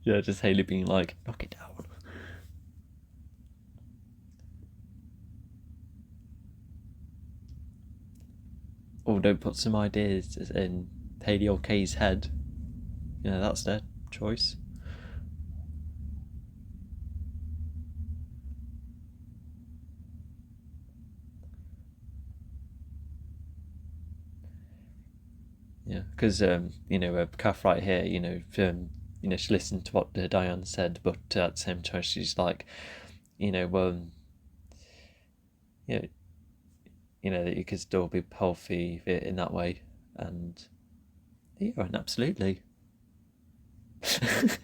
yeah, just Haley being like, knock it down. Oh, don't put some ideas in Haley or Kay's head. Yeah, that's dead. choice. Yeah, because Kath right here, she listened to what Diane said, but at the same time she's like, you know, you know, that you could still be healthy in that way, and yeah, and absolutely.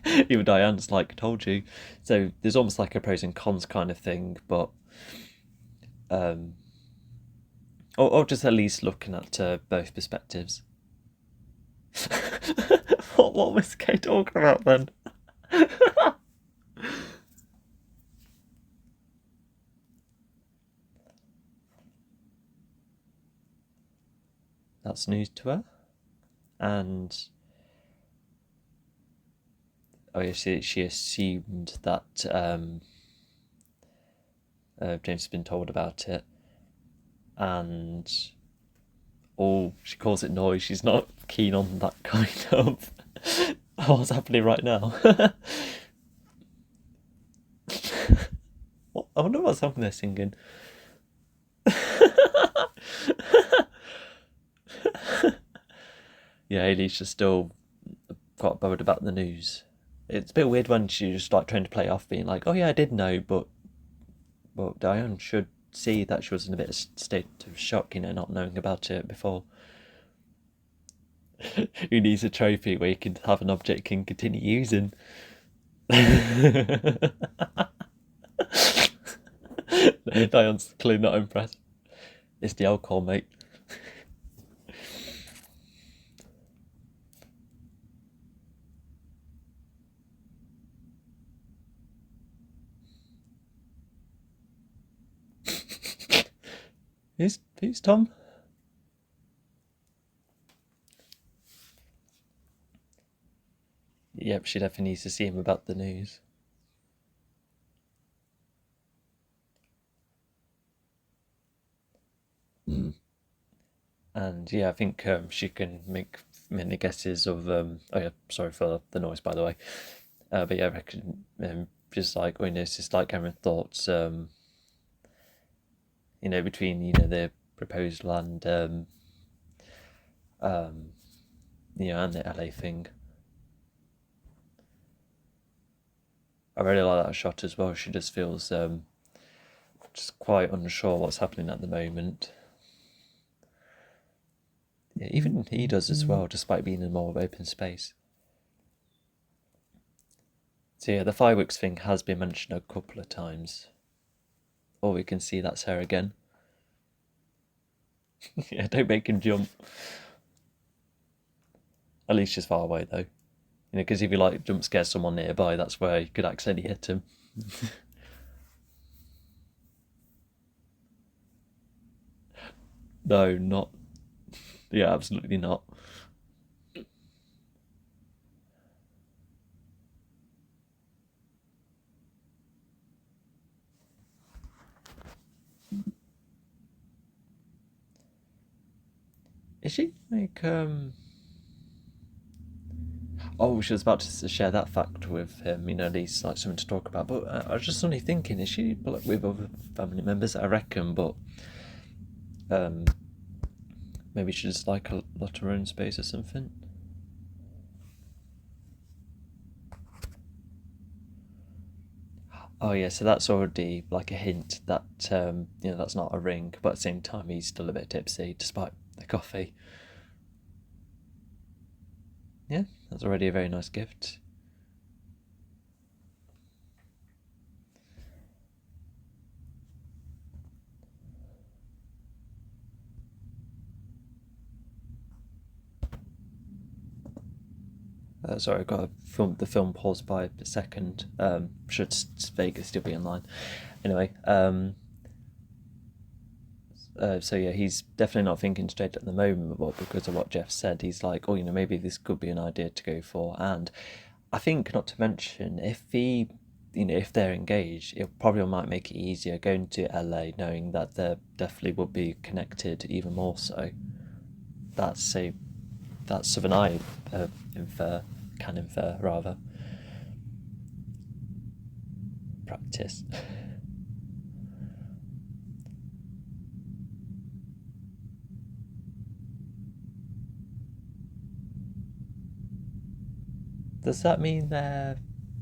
Even Diane's like, told you. So there's almost like a pros and cons kind of thing, but um, or just at least looking at both perspectives. What was Kay talking about then? That's news to her, and oh yeah, she assumed that James has been told about it, and she calls it noise. She's not keen on that kind of what's happening right now. I wonder what's happening there singing. Yeah, Haley's still quite bothered about the news. It's a bit weird when she's just like trying to play off, being like, "Oh yeah, I did know," but Diane should see that she was in a bit of state of shock, not knowing about it before. Who needs a trophy where you can have an object you can continue using? Diane's clearly not impressed. It's the alcohol, mate. Who's Tom? Yep, she definitely needs to see him about the news. And yeah, I think she can make many guesses of. Oh yeah, sorry for the noise, by the way. But yeah, I reckon just like it's just like Cameron thoughts. Between the proposal and and the LA thing. I really like that shot as well. She just feels just quite unsure what's happening at the moment. Yeah, even he does as well, despite being in more open space. So yeah, the fireworks thing has been mentioned a couple of times. Or we can see that's her again. Yeah, don't make him jump. At least she's far away though. Because if you like jump scare someone nearby, that's where you could accidentally hit him. No, not. Yeah, absolutely not. Is she like Oh, she was about to share that fact with him, at least like something to talk about. But I was just suddenly thinking, is she like, with other family members? I reckon, but um, maybe she just like a lot of her own space or something. Oh yeah, so that's already like a hint that that's not a ring, but at the same time he's still a bit tipsy despite the coffee. Yeah, that's already a very nice gift. Sorry, I got the film paused by a second. Should Vegas still be online? Anyway, so yeah, he's definitely not thinking straight at the moment, but because of what Jeff said, he's like, oh, maybe this could be an idea to go for. And I think, not to mention, if if they're engaged, it probably might make it easier going to LA, knowing that they definitely would be connected even more so. That's something I infer. can infer, rather. Practice. Does that mean they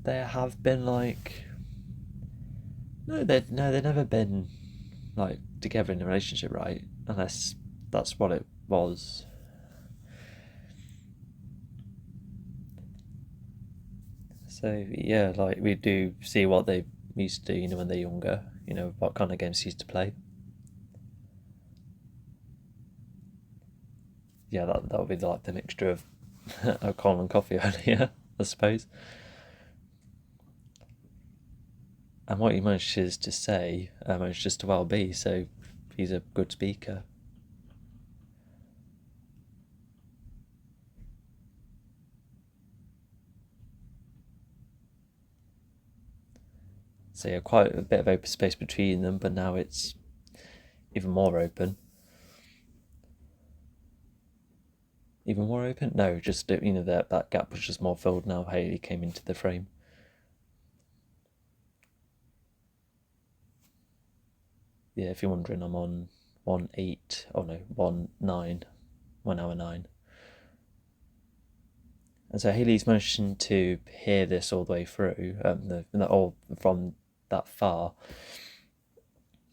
have been like? No, they've never been like together in a relationship, right? Unless that's what it was. So yeah, like we do see what they used to do, when they're younger. What kind of games they used to play. Yeah, that would be like the mixture of alcohol and coffee earlier, I suppose. And what he manages to say manages to well be, so he's a good speaker. So yeah, quite a bit of open space between them, but now it's even more open. Even more open? No, just that gap was just more filled now. Haley came into the frame. Yeah, if you're wondering, I'm on 1:08. Oh no, 1:09, 1 hour 9. And so Haley's managing to hear this all the way through, all from that far.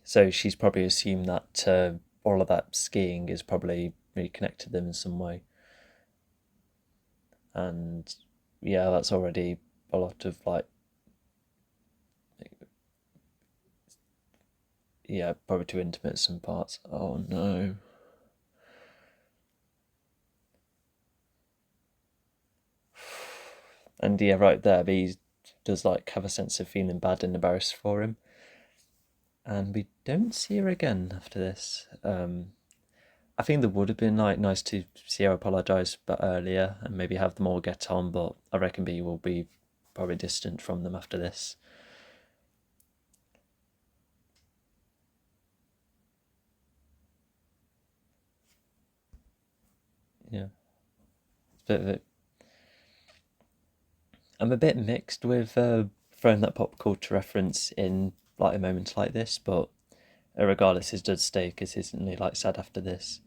So she's probably assumed that all of that skiing is probably really connected them in some way. And yeah, that's already a lot of yeah, probably too intimate some parts. Oh no. And yeah, right there, he does have a sense of feeling bad and embarrassed for him. And we don't see her again after this. I think there would have been nice to see her apologise a bit earlier and maybe have them all get on, but I reckon B will be probably distant from them after this. Yeah, it's a bit of it. I'm a bit mixed with throwing that pop culture reference in a moment like this, but regardless, it does stay consistently sad after this,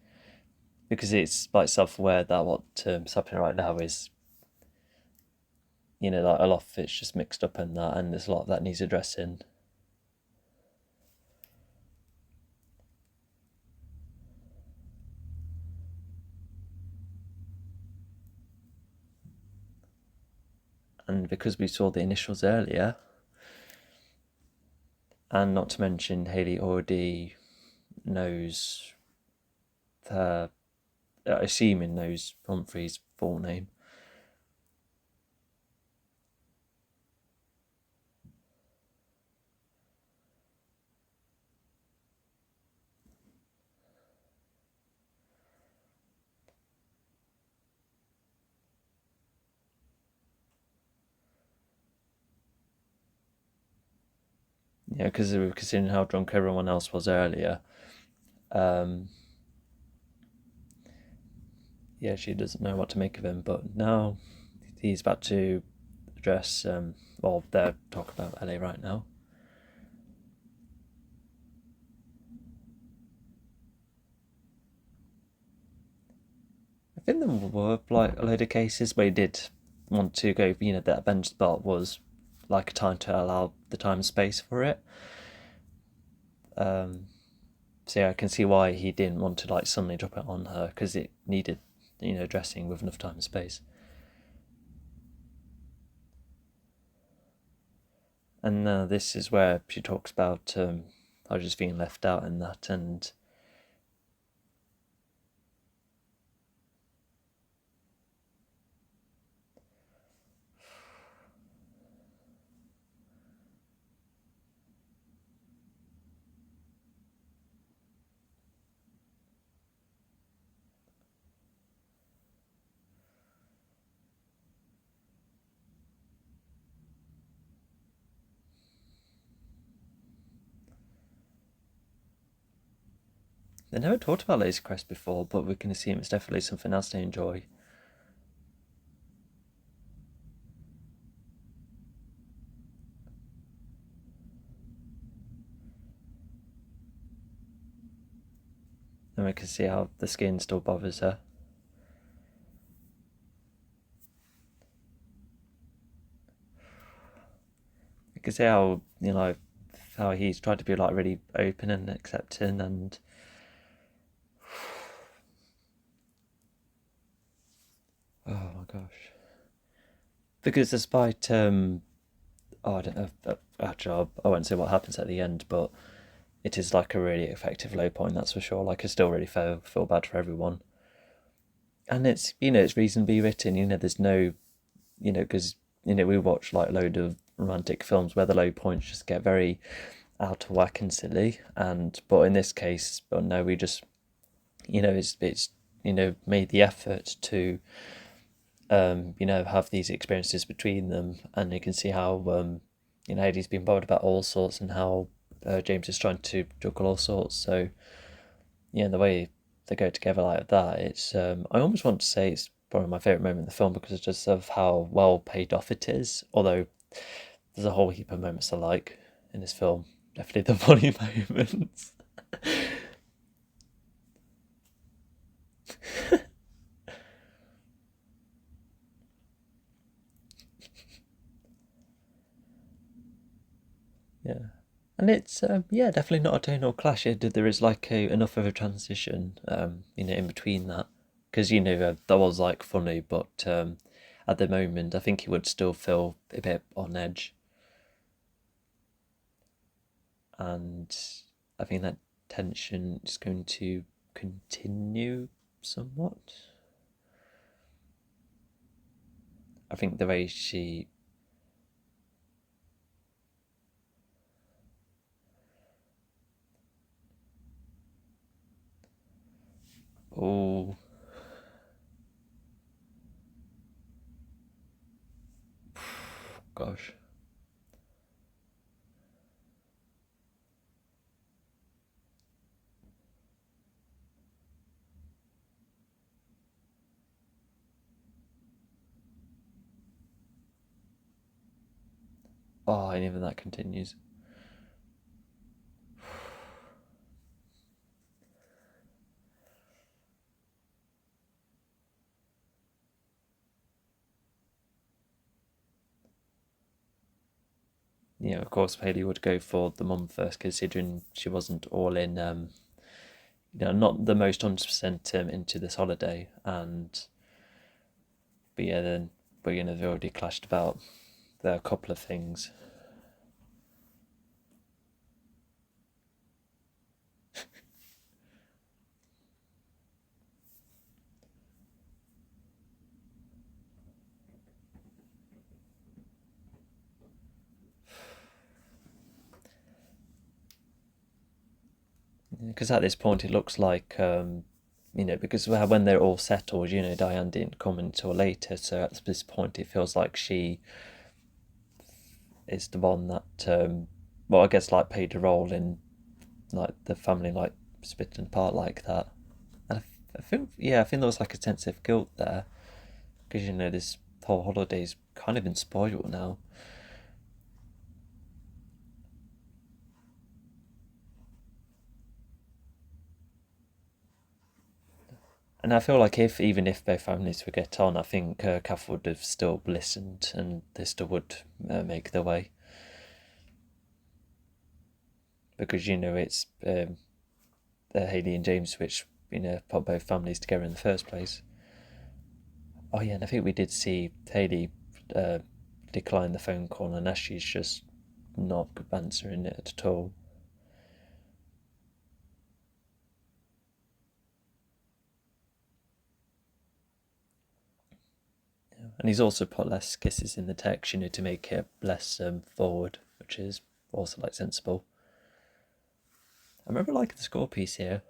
because it's self-aware that what's happening right now is a lot of it's just mixed up in that, and there's a lot of that needs addressing. And because we saw the initials earlier, and not to mention Haley already knows her, assuming knows Humphrey's full name. Yeah, because considering how drunk everyone else was earlier, yeah, she doesn't know what to make of him. But now he's about to address, well, they're talking about LA right now. I think there were a load of cases where he did want to go, that bench spot was a time to allow the time and space for it. So yeah, I can see why he didn't want to suddenly drop it on her, because it needed, dressing with enough time and space. And this is where she talks about I was just feeling left out in that, and they never talked about Lazy Crest before, but we can assume it's definitely something else they enjoy. and we can see how the skin still bothers her. You can see how, how he's tried to be like really open and accepting, and oh my gosh. Because despite oh, I don't know, actually I won't say what happens at the end, but it is like a really effective low point, that's for sure. Like I still really feel bad for everyone. And it's, it's reasonably written, there's no, because, we watch like a load of romantic films where the low points just get very out of whack and silly. But in this case, but no, we just, it's made the effort to, have these experiences between them, and you can see how, Eddie's been bothered about all sorts, and how James is trying to juggle all sorts. So, yeah, the way they go together like that, it's I almost want to say it's probably my favourite moment in the film because just of how well paid off it is. Although there's a whole heap of moments I like in this film. Definitely the funny moments. Yeah. And it's yeah, definitely not a tonal clash. There is like enough of a transition, in between that, because that was like funny, but at the moment, I think he would still feel a bit on edge, and I think that tension is going to continue somewhat. I think the way she, oh gosh. Oh, and even that continues. Of course, Haley would go for the mum first, considering she wasn't all in, not the most 100% into this holiday. But yeah, then, but they've already clashed about a couple of things. Because at this point, it looks like, because when they're all settled, Diane didn't come until later. So at this point, it feels like she is the one that, well, I guess like played a role in like the family like splitting apart like that. And I think, yeah, I think there was like a sense of guilt there because this whole holiday's kind of been spoiled now. And I feel like even if both families would get on, I think Kath would have still listened, and they still would make their way because it's Haley and James which put both families together in the first place. Oh yeah, and I think we did see Haley uh, decline the phone call, and Ashley's just not answering it at all. And he's also put less kisses in the text, to make it less forward, which is also like sensible. I remember liking the score piece here.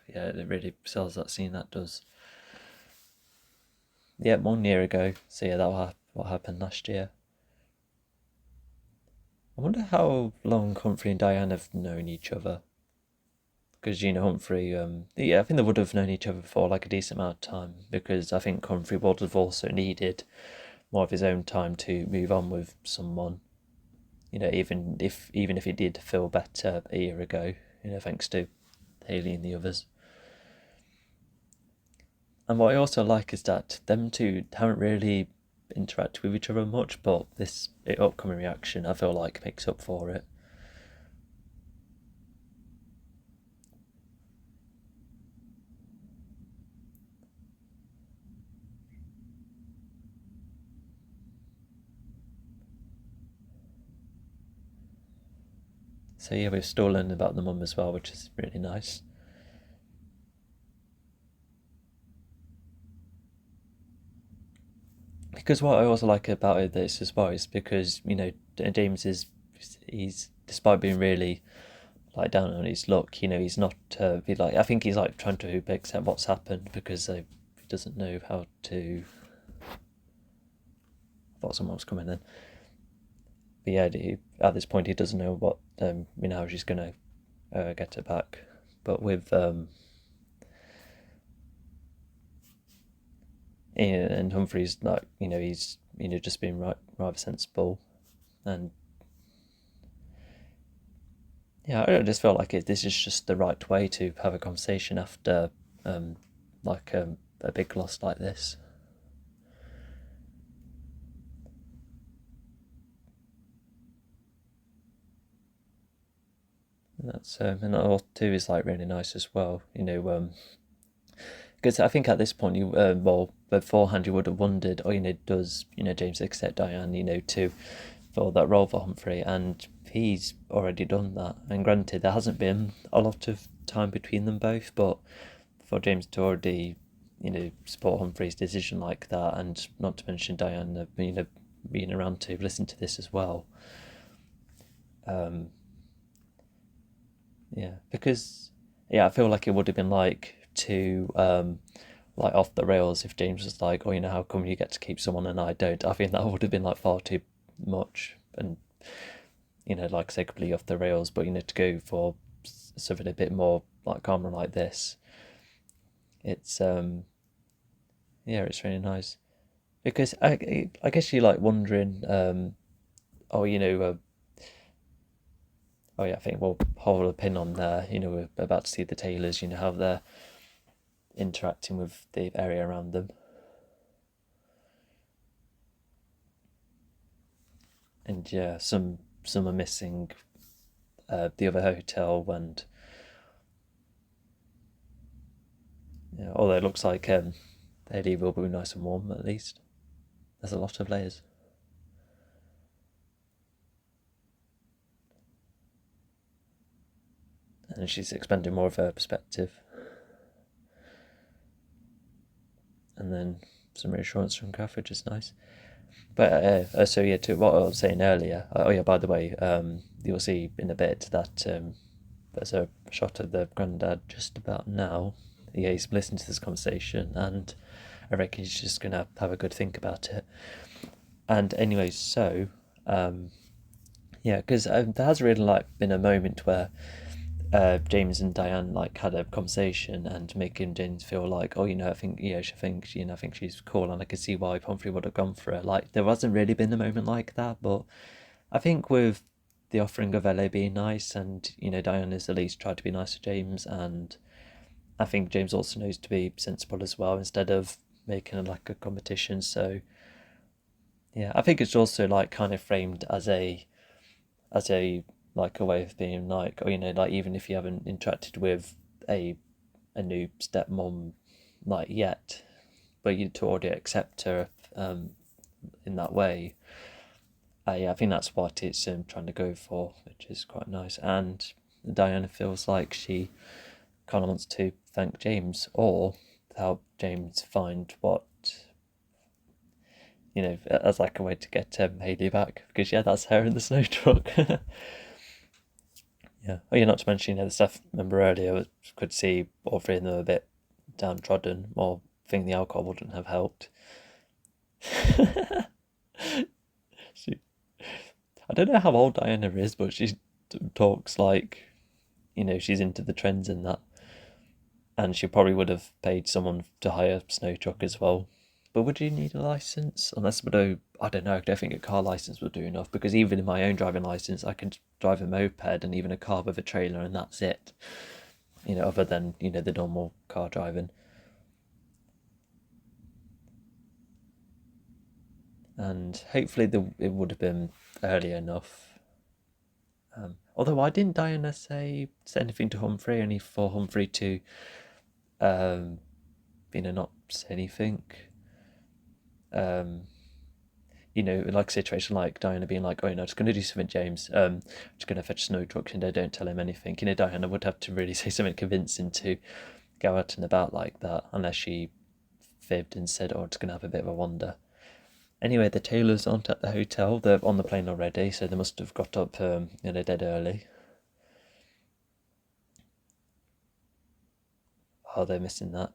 Yeah, it really sells that scene. That does. Yeah, 1 year ago. So yeah, that was what happened last year. I wonder how long Humphrey and Diane have known each other. Because Humphrey, yeah, I think they would have known each other for like a decent amount of time. Because I think Humphrey would have also needed more of his own time to move on with someone. You know, even if he did feel better a year ago, you know, thanks to Haley and the others. And what I also like is that them two haven't really interacted with each other much, but this upcoming reaction, I feel like, makes up for it. So yeah, we've still learned about the mum as well, which is really nice. Because what I also like about this as well is because, you know, James he's despite being really like down on his luck, you know, he's not I think he's like trying to accept what's happened because he doesn't know how to. I thought someone was coming in, but yeah, at this point he doesn't know what you know, how she's gonna get it back. But with Ian and Humphrey's, like, you know, he's, you know, just being rather sensible. And yeah, I just felt like this is just the right way to have a conversation after um, like a big loss like this. And that's and that too is like really nice as well. You know, because I think at this point you well beforehand you would have wondered, oh, you know, does, you know, James accept Diane, you know, to for that role for Humphrey, and he's already done that. And granted, there hasn't been a lot of time between them both, but for James to already, you know, support Humphrey's decision like that, and not to mention Diane, you know, being around to listen to this as well. Um, yeah, because yeah, I feel like it would have been like too like off the rails if James was like, oh, you know, how come you get to keep someone and I don't? I think that would have been like far too much, and you know, like I say, completely off the rails. But you know, to go for something a bit more like calmer like this, it's yeah, it's really nice because I guess you're like wondering, oh, you know, oh yeah, I think we'll hold a pin on there. You know, we're about to see the Taylors, you know, how they're interacting with the area around them. And yeah, some are missing the other hotel, and yeah, although it looks like the AD will be nice and warm at least. There's a lot of layers, and she's expanding more of her perspective. And then some reassurance from Kath, which is nice. But so yeah, to what I was saying earlier. Oh yeah, by the way, you'll see in a bit that there's a shot of the granddad just about now. Yeah, he's listening to this conversation, and I reckon he's just gonna have a good think about it. And anyway, so yeah, because there has really like been a moment where James and Diane like had a conversation and making James feel like, oh, you know, I think, yeah, she thinks, you know, I think she's cool, and I can see why Humphrey would have gone for her. Like, there wasn't really been a moment like that, but I think with the offering of LA being nice, and you know, Diane has at least tried to be nice to James, and I think James also knows to be sensible as well instead of making it like a competition. So yeah, I think it's also like kind of framed as a like a way of being like, oh, you know, like even if you haven't interacted with a new stepmom like yet, but you to already accept her in that way. I think that's what it's trying to go for, which is quite nice. And Diana feels like she kind of wants to thank James or help James find what, you know, as like a way to get Haley back, because yeah, that's her in the snow truck. Yeah. Oh, yeah, not to mention, you know, the stuff, remember earlier, could see all three of them a bit downtrodden, or think the alcohol wouldn't have helped. she, I don't know how old Diana is, but she talks like, you know, she's into the trends and that. And she probably would have paid someone to hire a snow truck as well. but would you need a license? Unless, but I don't know. I don't think a car license would do enough, because even in my own driving license, I can drive a moped and even a car with a trailer, and that's it. Other than the normal car driving. And hopefully it would have been early enough. Although why didn't Diana say anything to Humphrey, only for Humphrey to, not say anything. Like a situation like Diana being like, "Oh, no, I'm just going to do something, James. Just going to fetch snow trucks and don't tell him anything." Diana would have to really say something convincing to go out and about like that, unless she fibbed and said, "Oh, I'm just going to have a bit of a wander." Anyway, the Taylors aren't at the hotel. They're on the plane already, so they must have got up, dead early. Oh, they're missing that.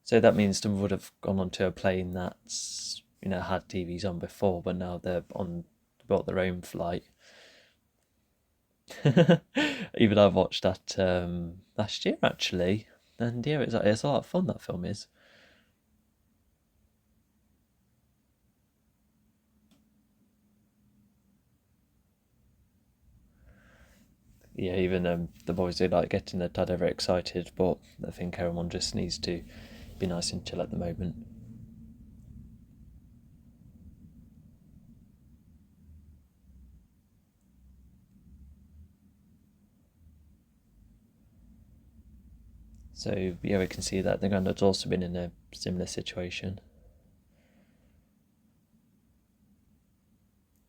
So that means they would have gone onto a plane that's had TVs on before, but now they're bought their own flight. Even I watched that last year actually, and yeah, it's a lot of fun. That film is. Yeah, even the boys do like getting their dad over excited, but I think everyone just needs to be nice and chill at the moment. So yeah, we can see that the granddad's also been in a similar situation.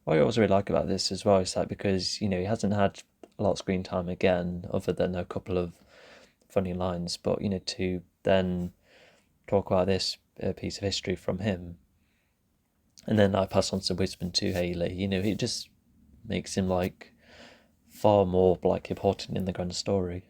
What I always really like about this as well is that because he hasn't had a lot of screen time again, other than a couple of funny lines, but to then talk about this piece of history from him, and then I pass on some wisdom to Haley. It just makes him like far more like important in the grand story.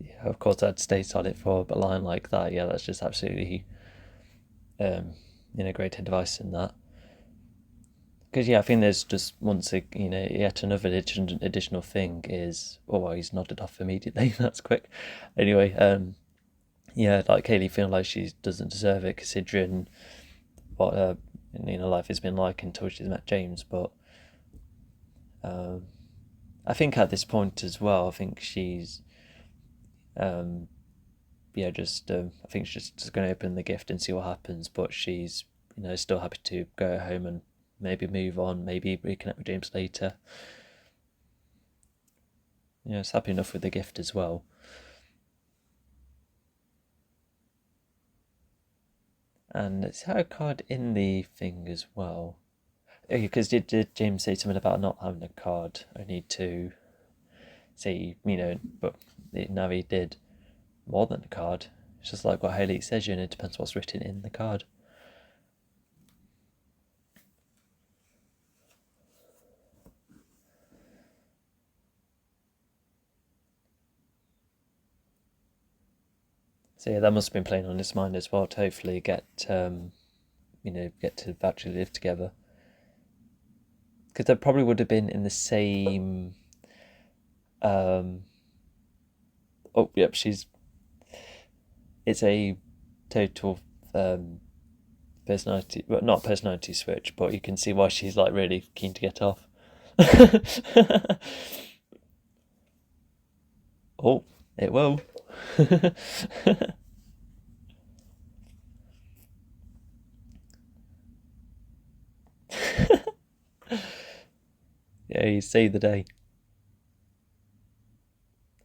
Yeah, of course, I'd stay solid for a line like that. Yeah, that's just absolutely, great advice in that. Because yeah, I think there's just yet another additional thing is, oh well, he's nodded off immediately. That's quick. Anyway, yeah, like Kaylee feeling like she doesn't deserve it, considering what her life has been like until she's met James. But I think at this point as well, I think she's yeah, just I think she's just going to open the gift and see what happens. But she's still happy to go home and maybe move on, maybe reconnect with James later. It's happy enough with the gift as well. And it's had a card in the thing as well. Because did James say something about not having a card? I need to say, but now he did more than a card. It's just like what Haley says, it depends what's written in the card. So yeah, that must have been playing on his mind as well to hopefully get get to actually live together. Because that probably would have been in the same. Oh, yep, she's. It's a total personality, well, not personality switch, but you can see why she's like really keen to get off. Oh, it will. Yeah, you see the day.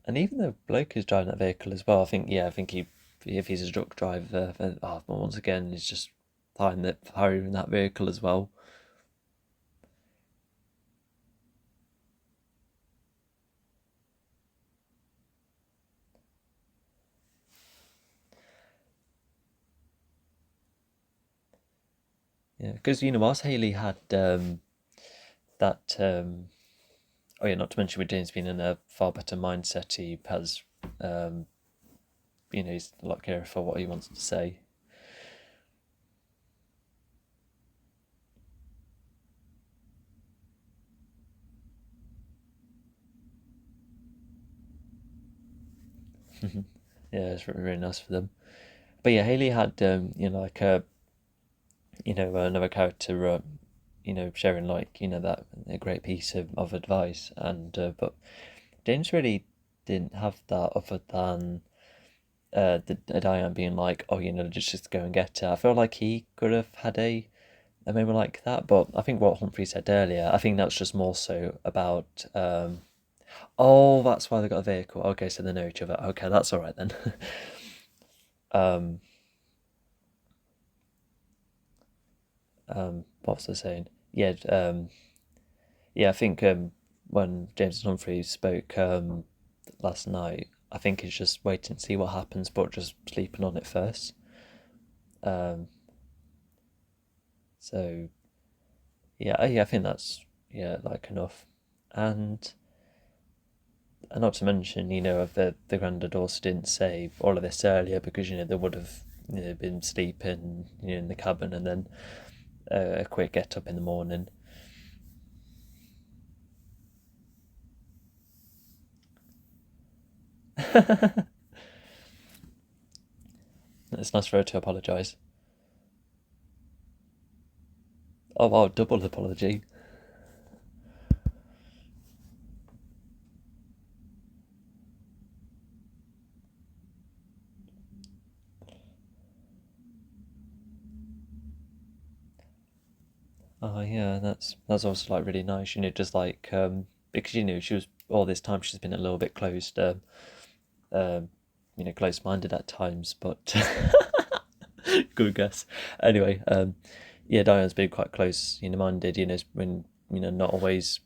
And even the bloke who's driving that vehicle as well, I think he, if he's a drunk driver, then once again, he's just hiring that vehicle as well. Yeah, because whilst Haley had that oh yeah, not to mention with James being in a far better mindset, he has um, he's a lot clearer for what he wants to say. Yeah, it's really, really nice for them. But yeah, Haley had like a another character sharing like that a great piece of advice, and but James really didn't have that other than the Diane being like, oh, just go and get her. I feel like he could have had a moment like that, but I think what Humphrey said earlier, I think that's just more so about oh, that's why they got a vehicle. Okay, so they know each other. Okay, that's all right then. um what was I saying? Yeah, yeah, I think when James and Humphrey spoke last night, I think it's just waiting to see what happens, but just sleeping on it first. Um, so yeah, I think that's like enough, and not to mention, if the granddad also didn't say all of this earlier because they would have been sleeping in the cabin and then a quick get up in the morning. It's nice for her to apologise. Oh wow, double apology. Oh yeah, that's also like really nice. Just like because she was all this time she's been a little bit closed, um, close-minded at times, but good guess. Anyway, yeah, Diane's been quite close, minded. When not always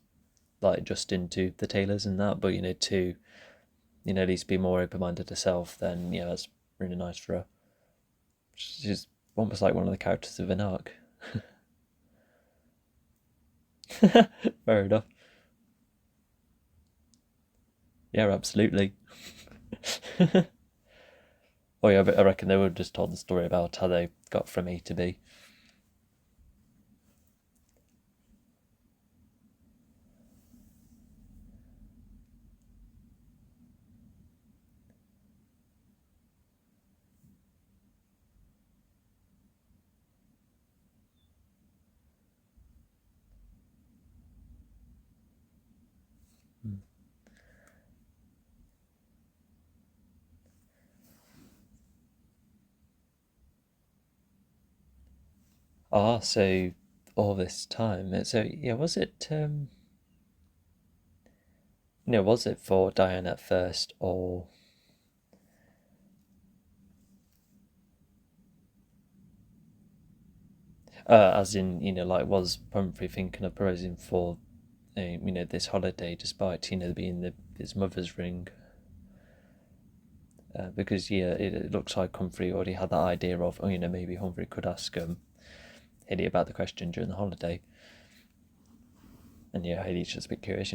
like just into the tailors and that, but to at least be more open-minded herself. Then that's really nice for her. She's almost like one of the characters of an arc. Fair enough. Yeah, absolutely. Oh yeah, but I reckon they would have just told the story about how they got from A to B. Ah, so all this time. So yeah, was it was it for Diane at first, or as in like was Pumphrey thinking of proposing for this holiday despite being his mother's ring? Because yeah, it looks like Humphrey already had that idea of maybe Humphrey could ask Haley about the question during the holiday, and yeah, Haley's just a bit curious,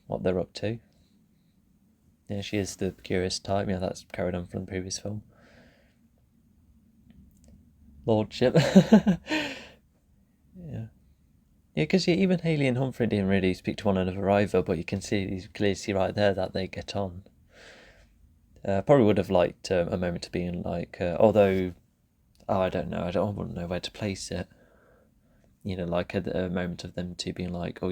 what they're up to. Yeah, she is the curious type. Yeah, that's carried on from the previous film. Lordship. Yeah. Yeah, because even Haley and Humphrey didn't really speak to one another either, but you clearly see right there that they get on. Probably would have liked a moment to be in like, although, oh, I don't know, I wouldn't know where to place it. Like a moment of them two being like, oh,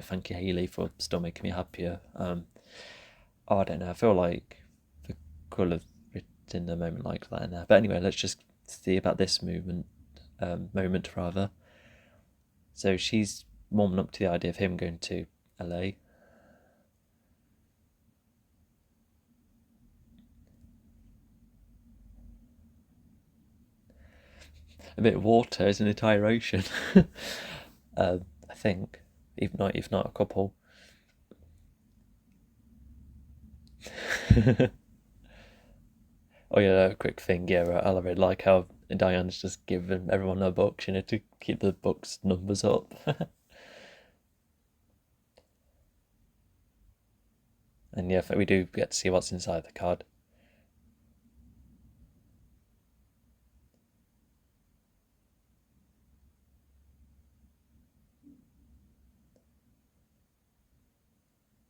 thank you, Haley, for still making me happier. Oh, I don't know, I feel like they could have written a moment like that in there. But anyway, let's just see about this moment rather. So she's warming up to the idea of him going to LA. A bit of water is an entire ocean. I think, if not a couple. Oh yeah, a quick thing. Yeah, I really like how Diana's just given everyone their books, to keep the books numbers up. And yeah, we do get to see what's inside the card.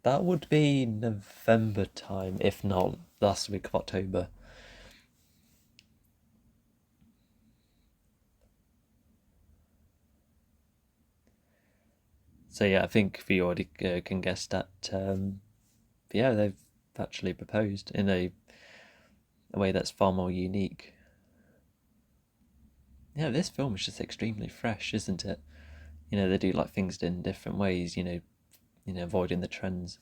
That would be November time, if not last week of October. So yeah, I think we already can guess that. Yeah, they've actually proposed in a way that's far more unique. Yeah, this film is just extremely fresh, isn't it? They do like things in different ways. Avoiding the trends.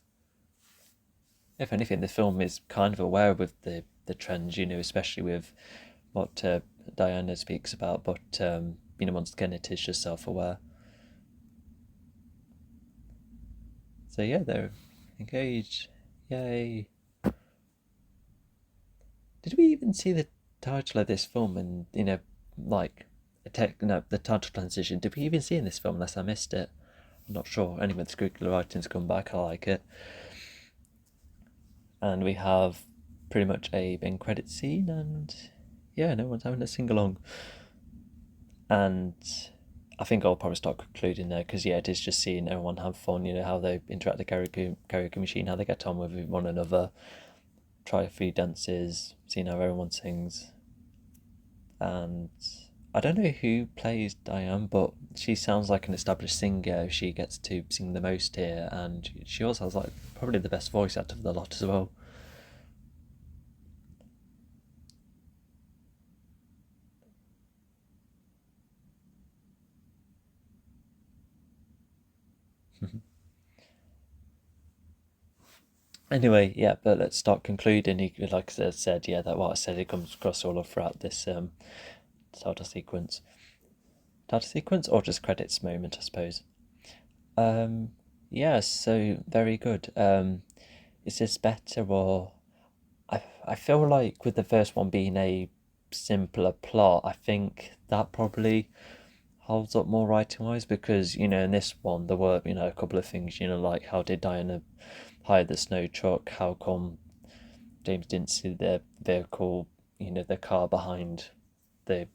If anything, the film is kind of aware with the trends. Especially with what Diana speaks about. But once again, it is just self-aware. So yeah, they're engaged. Yay! Did we even see the title of this film? And like no, the title transition. Did we even see in this film? Unless I missed it. I'm not sure. Anyway, the script writing's come back. I like it. And we have pretty much a end credit scene, and yeah, no one's having a sing along. And I think I'll probably start concluding there because yeah, it is just seeing everyone have fun. How they interact with the karaoke machine, how they get on with one another, try a few dances, seeing how everyone sings. And I don't know who plays Diane, but she sounds like an established singer. She gets to sing the most here, and she also has like probably the best voice out of the lot as well. Anyway, yeah, but let's start concluding. Like I said, yeah, that what I said, it comes across all throughout this title sequence. Title sequence or just credits moment, I suppose. Um, yeah, so very good. Is this better or I feel like with the first one being a simpler plot, I think that probably holds up more writing wise because in this one there were a couple of things like how did Diana hire the snow truck? How come James didn't see the vehicle? The car behind the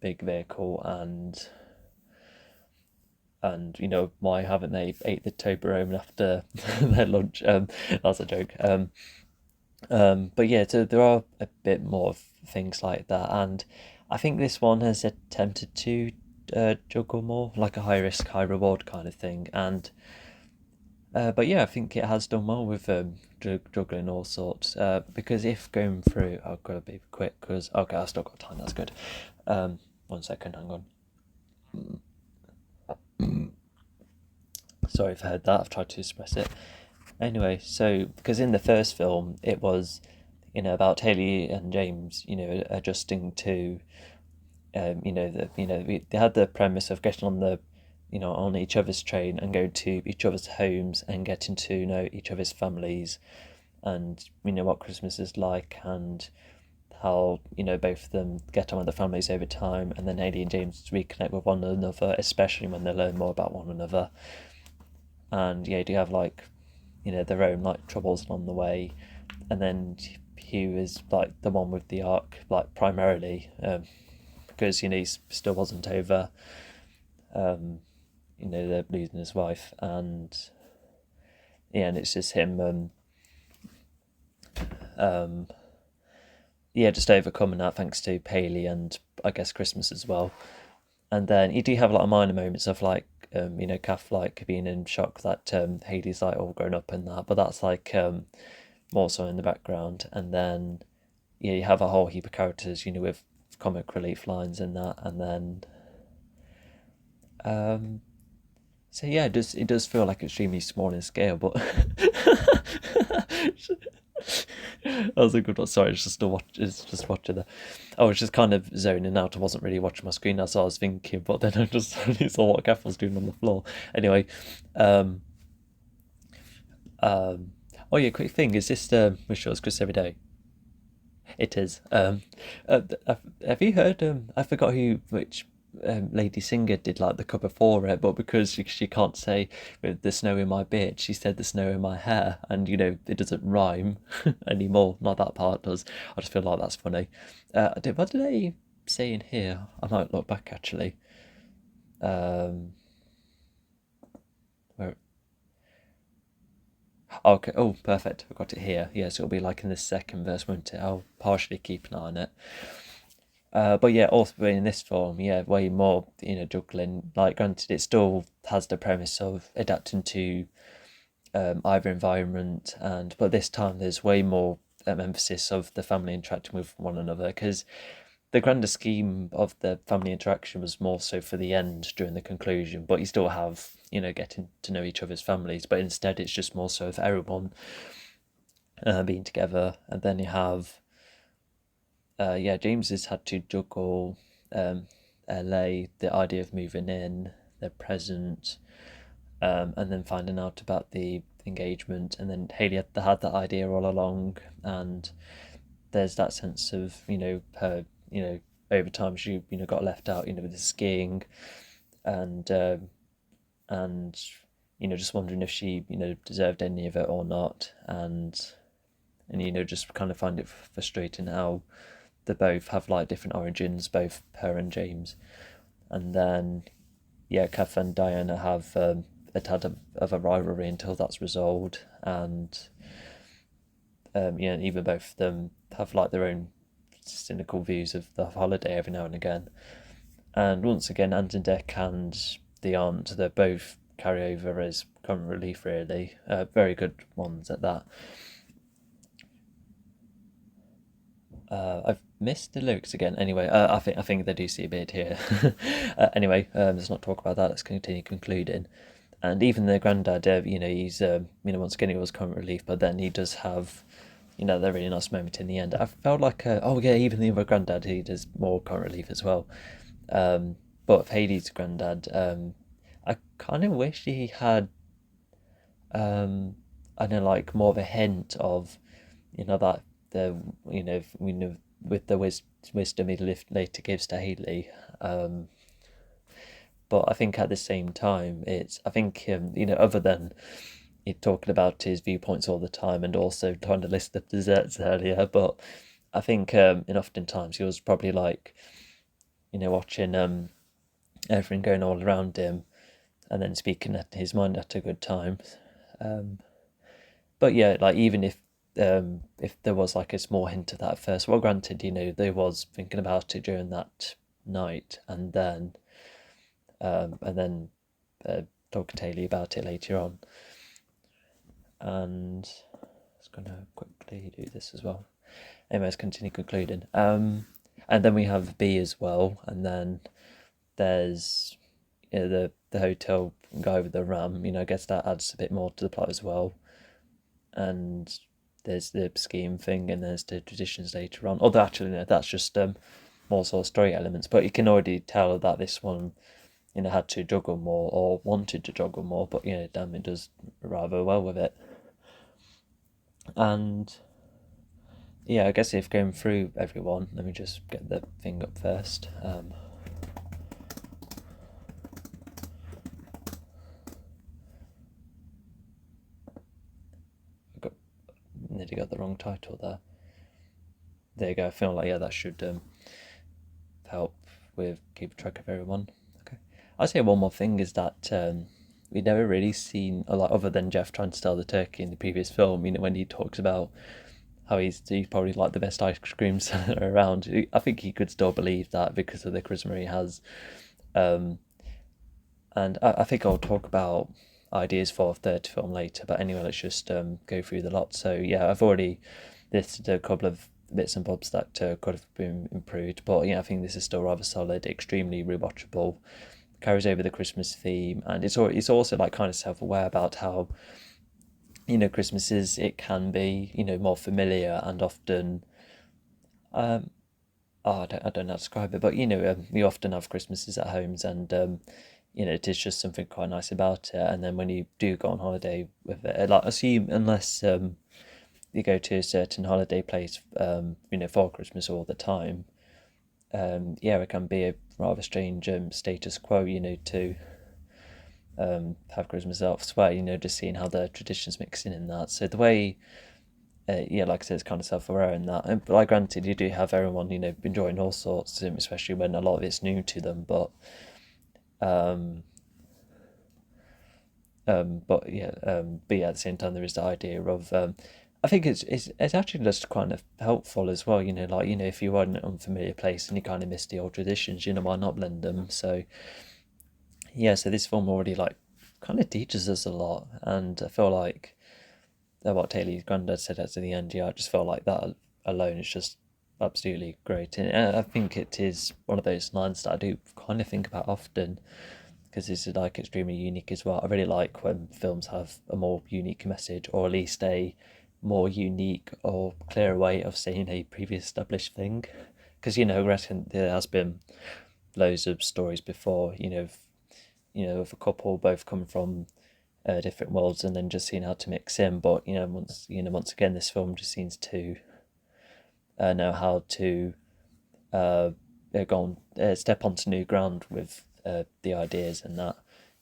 big vehicle and why haven't they ate the Toblerone after their lunch? That's a joke. But yeah, so there are a bit more things like that, and I think this one has attempted to juggle more, like a high risk, high reward kind of thing, and but yeah, I think it has done well with juggling all sorts. Because if going through, I've got to be quick because okay, I've still got time. That's good. 1 second, hang on. Sorry if I heard that. I've tried to express it. Anyway, so because in the first film it was, about Haley and James, adjusting to, they had the premise of getting on on each other's train and going to each other's homes and getting to know each other's families, and what Christmas is like and how both of them get on with their families over time, and then Haley and James reconnect with one another, especially when they learn more about one another. And yeah, do have like their own like troubles along the way, and then Hugh is like the one with the arc, like primarily because he still wasn't over they're losing his wife, and yeah, and it's just him um yeah, just overcoming that thanks to Paley and I guess Christmas as well. And then you do have a lot of minor moments of like Kath like being in shock that Haley's like all grown up and that, but that's like more so in the background. And then yeah, you have a whole heap of characters, with comic relief lines in that, and then um so yeah, it does feel like extremely small in scale, but that was a good one. Sorry, it's just watching that. I was just kind of zoning out. I wasn't really watching my screen. That's what I was thinking, but then I just suddenly saw what Gaff was doing on the floor. Anyway, um, um, oh yeah, quick thing. Is this Wish It Was Chris Every Day? It is. Have you heard? I forgot which lady singer did like the cover for it, but because she can't say with the snow in my beard, she said the snow in my hair, and it doesn't rhyme anymore. Not that part does. I just feel like that's funny. What did they say in here? I might look back actually. Um, where Okay. Oh, perfect. I've got it here. Yes, it'll be like in the second verse, won't it? I'll partially keep an eye on it. But yeah, also in this form, yeah, way more, juggling. Like, granted, it still has the premise of adapting to either environment, but this time there's way more emphasis of the family interacting with one another because the grander scheme of the family interaction was more so for the end during the conclusion, but you still have, getting to know each other's families, but instead it's just more so of everyone being together, and then you have yeah, James has had to juggle LA, the idea of moving in, the present, and then finding out about the engagement, and then Haley had that idea all along, and there's that sense of her over time she got left out with the skiing, and and just wondering if she deserved any of it or not, and just kind of find it frustrating how they both have like different origins, both her and James, and then yeah, Kath and Diana have a tad of a rivalry until that's resolved, and yeah, even both of them have like their own cynical views of the holiday every now and again. And once again, Ant and Dec and the aunt, they both carry over as comic relief, really. Very good ones at that. I've missed the lyrics again. Anyway, I think they do see a beard here. Anyway, let's not talk about that. Let's continue concluding. And even the granddad, he's once again he was comic relief, but then he does have that really nice moment in the end. I felt like oh yeah, even the other granddad he does more comic relief as well. But of Haley's granddad, I kind of wish he had I know like more of a hint of that the with the wisdom he later gives to Haley. But I think at the same time, it's I think other than he talking about his viewpoints all the time and also trying to list the desserts earlier, but I think in oftentimes he was probably like watching everything going all around him and then speaking at his mind at a good time. Um, but yeah, like even if there was like a small hint of that at first, well, granted, they was thinking about it during that night, and then uh, talking to Haley about it later on, and I was gonna quickly do this as well. Anyway, let's continue concluding. And then we have B as well, and then there's the hotel guy with the ram. I guess that adds a bit more to the plot as well, and there's the skiing thing, and there's the traditions later on. Although actually, no, that's just more sort of story elements. But you can already tell that this one, had to juggle more or wanted to juggle more. But damn, it does rather well with it. And yeah, I guess if going through everyone, let me just get the thing up first. Nearly got the wrong title there. There you go. I feel like yeah, that should help with keep track of everyone. Okay. I'd say one more thing is that we've never really seen a lot other than Jeff trying to sell the turkey in the previous film. When he talks about how he's probably like the best ice cream seller around. I think he could still believe that because of the charisma he has. Um, and I think I'll talk about ideas for a third film later. But anyway, let's just go through the lot. So yeah, I've already listed a couple of bits and bobs that could have been improved. But yeah, I think this is still rather solid, extremely rewatchable, carries over the Christmas theme, and it's also like kind of self-aware about how Christmases it can be more familiar and often oh, I don't know how to describe it, but we often have Christmases at homes, and it is just something quite nice about it. And then when you do go on holiday with it, like assume unless you go to a certain holiday place, for Christmas all the time, it can be a rather strange status quo, to have Christmas elsewhere, just seeing how the traditions mixing in that. So the way, like I said, it's kind of self-aware in that. But like, granted, you do have everyone, enjoying all sorts, especially when a lot of it's new to them. But at the same time, there is the idea of, I think it's actually just kind of helpful as well. If you are in an unfamiliar place and you kind of miss the old traditions, why not blend them? So yeah, so this film already like kind of teaches us a lot, and I feel like what Taylor's granddad said at the end. Yeah, I just felt like that alone is just absolutely great, and I think it is one of those lines that I do kind of think about often, because it's like extremely unique as well. I really like when films have a more unique message, or at least a more unique or clearer way of saying a previous established thing. Because I reckon there has been loads of stories before, of a couple both come from different worlds and then just seeing how to mix in. But once again, this film just seems to know how to go on, step onto new ground with the ideas, and that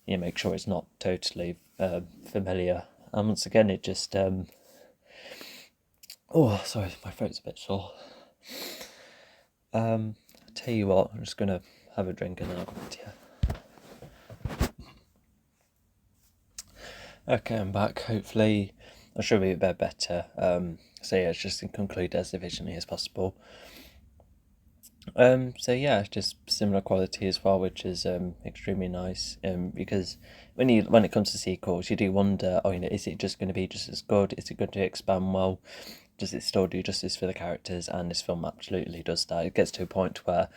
make sure it's not totally familiar. And once again, it just oh, sorry, my throat's a bit sore. I'll tell you what, I'm just gonna have a drink and then I'll come to you. Okay, I'm back. Hopefully, I should be a bit better. So yeah, just to conclude as efficiently as possible. So yeah, just similar quality as well, which is extremely nice. Because when it comes to sequels, you do wonder, is it just going to be just as good? Is it going to expand well? Does it still do justice for the characters? And this film absolutely does that. It gets to a point where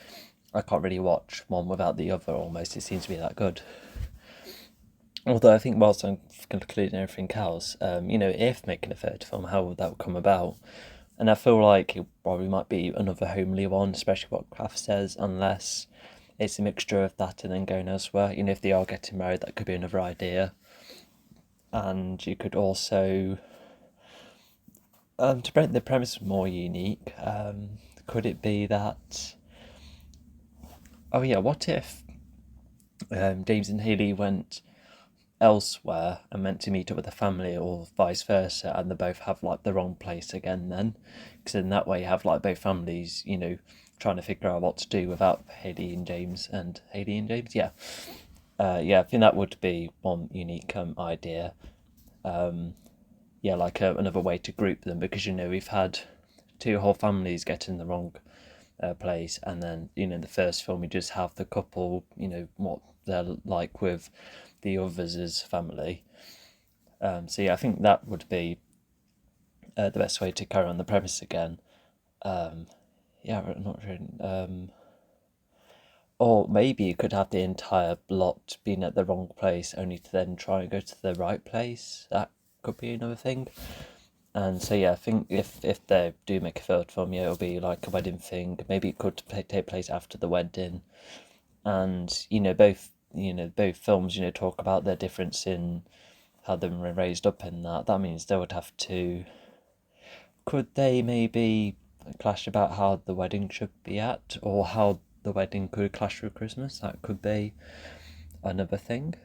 I can't really watch one without the other. Almost, it seems to be that good. Although I think whilst I'm concluding everything else, if making a third film, how would that come about? And I feel like it probably might be another homely one, especially what Kraft says, unless it's a mixture of that and then going elsewhere. If they are getting married, that could be another idea. And you could also, to make the premise more unique, could it be that, oh yeah, what if James and Haley went elsewhere and meant to meet up with a family, or vice versa, and they both have like the wrong place again? Then, because in that way you have like both families trying to figure out what to do without Haley and James. Yeah. I think that would be one unique idea. Like another way to group them, because we've had two whole families get in the wrong place, and then in the first film we just have the couple, what they're like with the others as family. So yeah, I think that would be the best way to carry on the premise again. I'm not sure. Or maybe you could have the entire lot being at the wrong place, only to then try and go to the right place. That could be another thing. And so yeah, I think if they do make a third film, it'll be like a wedding thing. Maybe it could take place after the wedding, and both films talk about their difference in how they were raised up in that. That means they would have to. Could they maybe clash about how the wedding should be at, or how the wedding could clash with Christmas? That could be another thing.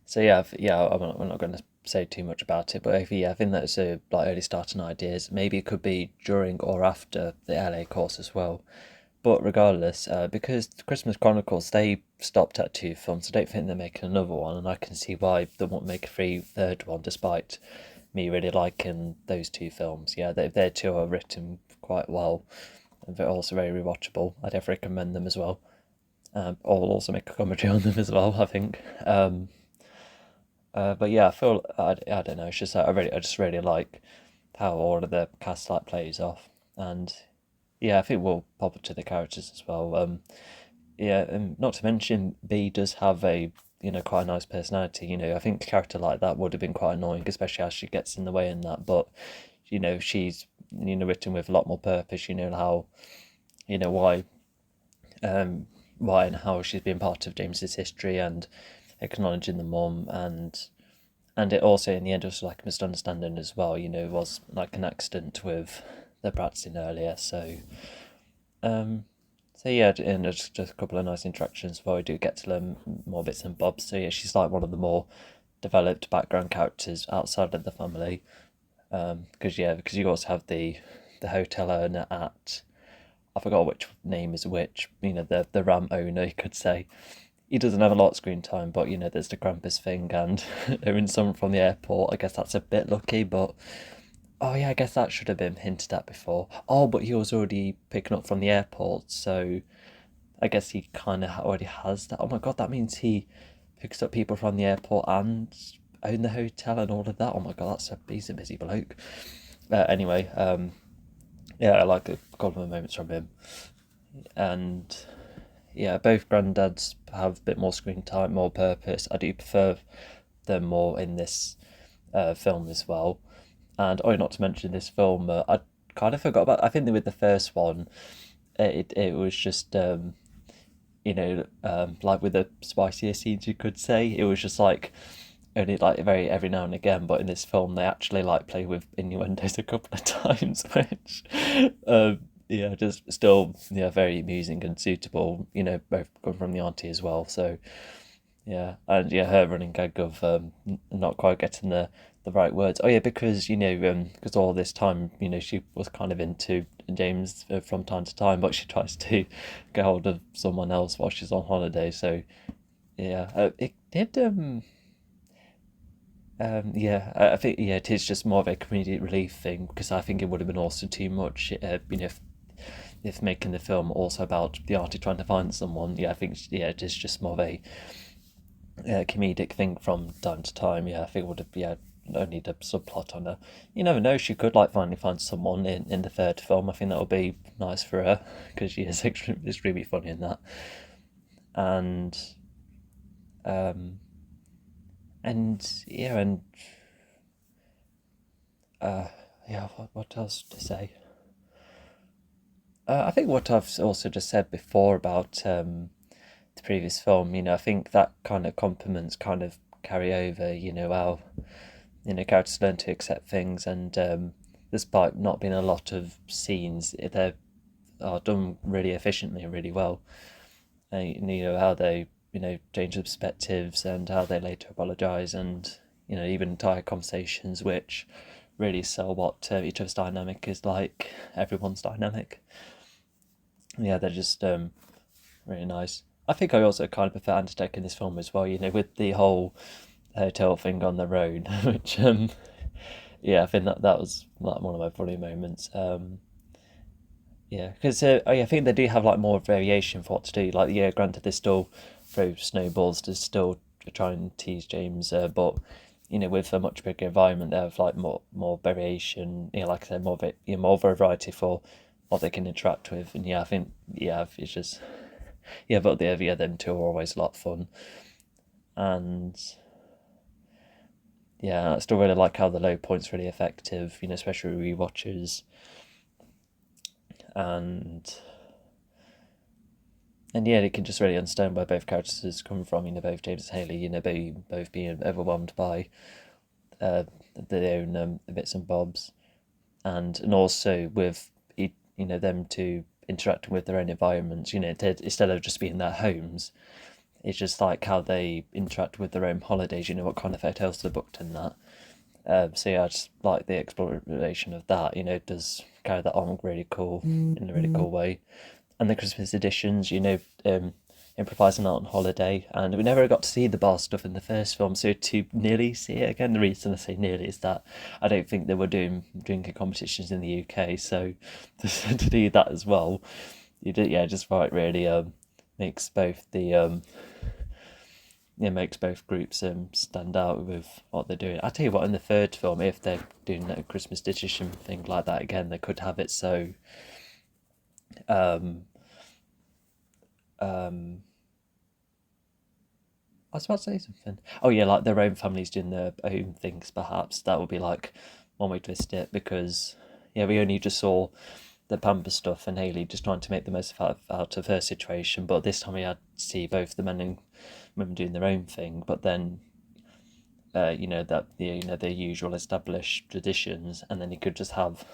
So yeah, I'm not going to say too much about it, but I think that's like early starting ideas. Maybe it could be during or after the LA course as well. But regardless, because the Christmas Chronicles, they stopped at 2 films, I don't think they're making another one, and I can see why they won't make a third one, despite me really liking those 2 films. Yeah, their 2 are written quite well, and they're also very rewatchable. I'd definitely recommend them as well. I'll also make a commentary on them as well, I think. But yeah, I don't know. It's just I just really like how all of the cast like plays off, and yeah, I think we'll pop it to the characters as well. And not to mention, B does have a quite a nice personality. I think a character like that would have been quite annoying, especially as she gets in the way in that. But she's written with a lot more purpose. How why and how she's been part of James's history, and acknowledging the mum, and and it also in the end was like a misunderstanding as well. It was like an accident with the practicing earlier. Um, so yeah, and just a couple of nice interactions where we do get to learn more bits and bobs. So yeah, she's like one of the more developed background characters outside of the family. Because you also have the hotel owner at, I forgot which name is which. The ramp owner, you could say. He doesn't have a lot of screen time, but there's the Krampus thing, and owning someone from the airport. I guess that's a bit lucky, but oh yeah, I guess that should have been hinted at before. Oh, but he was already picking up from the airport, so I guess he kind of already has that. Oh my god, that means he picks up people from the airport and own the hotel and all of that. Oh my god, he's a busy bloke. Anyway, yeah, I like a couple of moments from him, and yeah, both granddads have a bit more screen time, more purpose. I do prefer them more in this film as well. And oh, not to mention this film, I kind of forgot about. I think with the first one, it was just like with the spicier scenes, you could say it was just like only like very every now and again. But in this film, they actually like play with innuendos a couple of times, which yeah, just still very amusing and suitable. Both come from the auntie as well. So yeah, and yeah, her running gag of not quite getting the right words. Oh yeah, because because all this time she was kind of into James from time to time, but she tries to get hold of someone else while she's on holiday. So yeah, it did. Yeah, I think it is just more of a comedic relief thing because I think it would have been also too much. If making the film also about the artist trying to find someone, yeah, I think it is just more of a comedic thing from time to time. Yeah, I think it would have no need a subplot on her. You never know, she could like finally find someone in the third film. I think that would be nice for her because she is extremely funny in that. And yeah, and yeah, what else to say? I think what I've also just said before about the previous film, I think that kind of compliments kind of carry over. How characters learn to accept things, and despite not being a lot of scenes, they are done really efficiently and really well. How they change the perspectives and how they later apologise, and even entire conversations which really sell what each other's dynamic is like, everyone's dynamic. Yeah, they're just really nice. I think I also kind of prefer Andy in this film as well. With the whole hotel thing on the road, which yeah, I think that was like one of my funny moments. Yeah, because I think they do have like more variation for what to do. Like, yeah, granted they still throw snowballs to still try and tease James, but with a much bigger environment, they have like more variation. Like I said, more variety for what they can interact with. And yeah, I think it's just but them two are always a lot of fun. And yeah, I still really like how the low point's really effective. Especially rewatches. And yeah, you can just really understand where both characters come from. Both James and Haley. Both being overwhelmed by their own bits and bobs, and also with them to interacting with their own environments. Instead of just being their homes, it's just like how they interact with their own holidays. What kind of hotels they're booked in that. So yeah, I just like the exploration of that. Does carry that on really cool in a really cool way. And the Christmas editions, improvising out on holiday, and we never got to see the bar stuff in the first film. So to nearly see it again, the reason I say nearly is that I don't think they were doing drinking competitions in the UK. So to do that as well, just right really makes both the makes both groups stand out with what they're doing. I tell you what, in the third film, if they're doing a Christmas edition thing like that again, they could have it so I was about to say something. Oh yeah, like their own families doing their own things. Perhaps that would be like one way to twist it, because yeah, we only just saw the pamper stuff and Haley just trying to make the most out of her situation. But this time we had to see both the men and women doing their own thing. But then that the usual established traditions, and then you could just have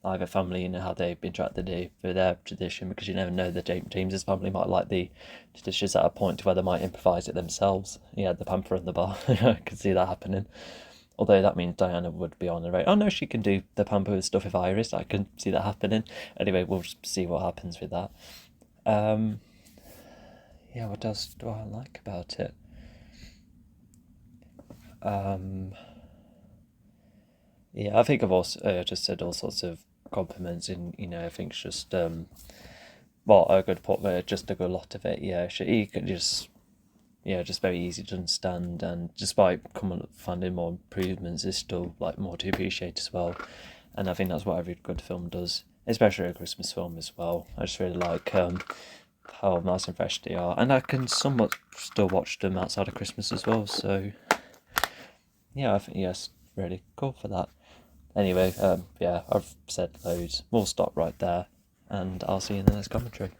either family, how they've been trying to do for their tradition, because you never know, the James's family might like the traditions at a point to where they might improvise it themselves. Yeah, the pamper and the bar. I could see that happening. Although that means Diana would be on the right. Oh no, she can do the pamper stuff with Iris. I can see that happening. Anyway, we'll just see what happens with that. Yeah, what else do I like about it? Yeah, I think I've also just said all sorts of compliments, and I think it's just well, a good part, just a good lot of it. Yeah, you can just very easy to understand, and despite finding more improvements, there's still like more to appreciate as well. And I think that's what every good film does, especially a Christmas film as well. I just really like how nice and fresh they are, and I can somewhat still watch them outside of Christmas as well. So yeah, I think yes, really cool for that. Anyway, yeah, I've said loads. We'll stop right there, and I'll see you in the next commentary.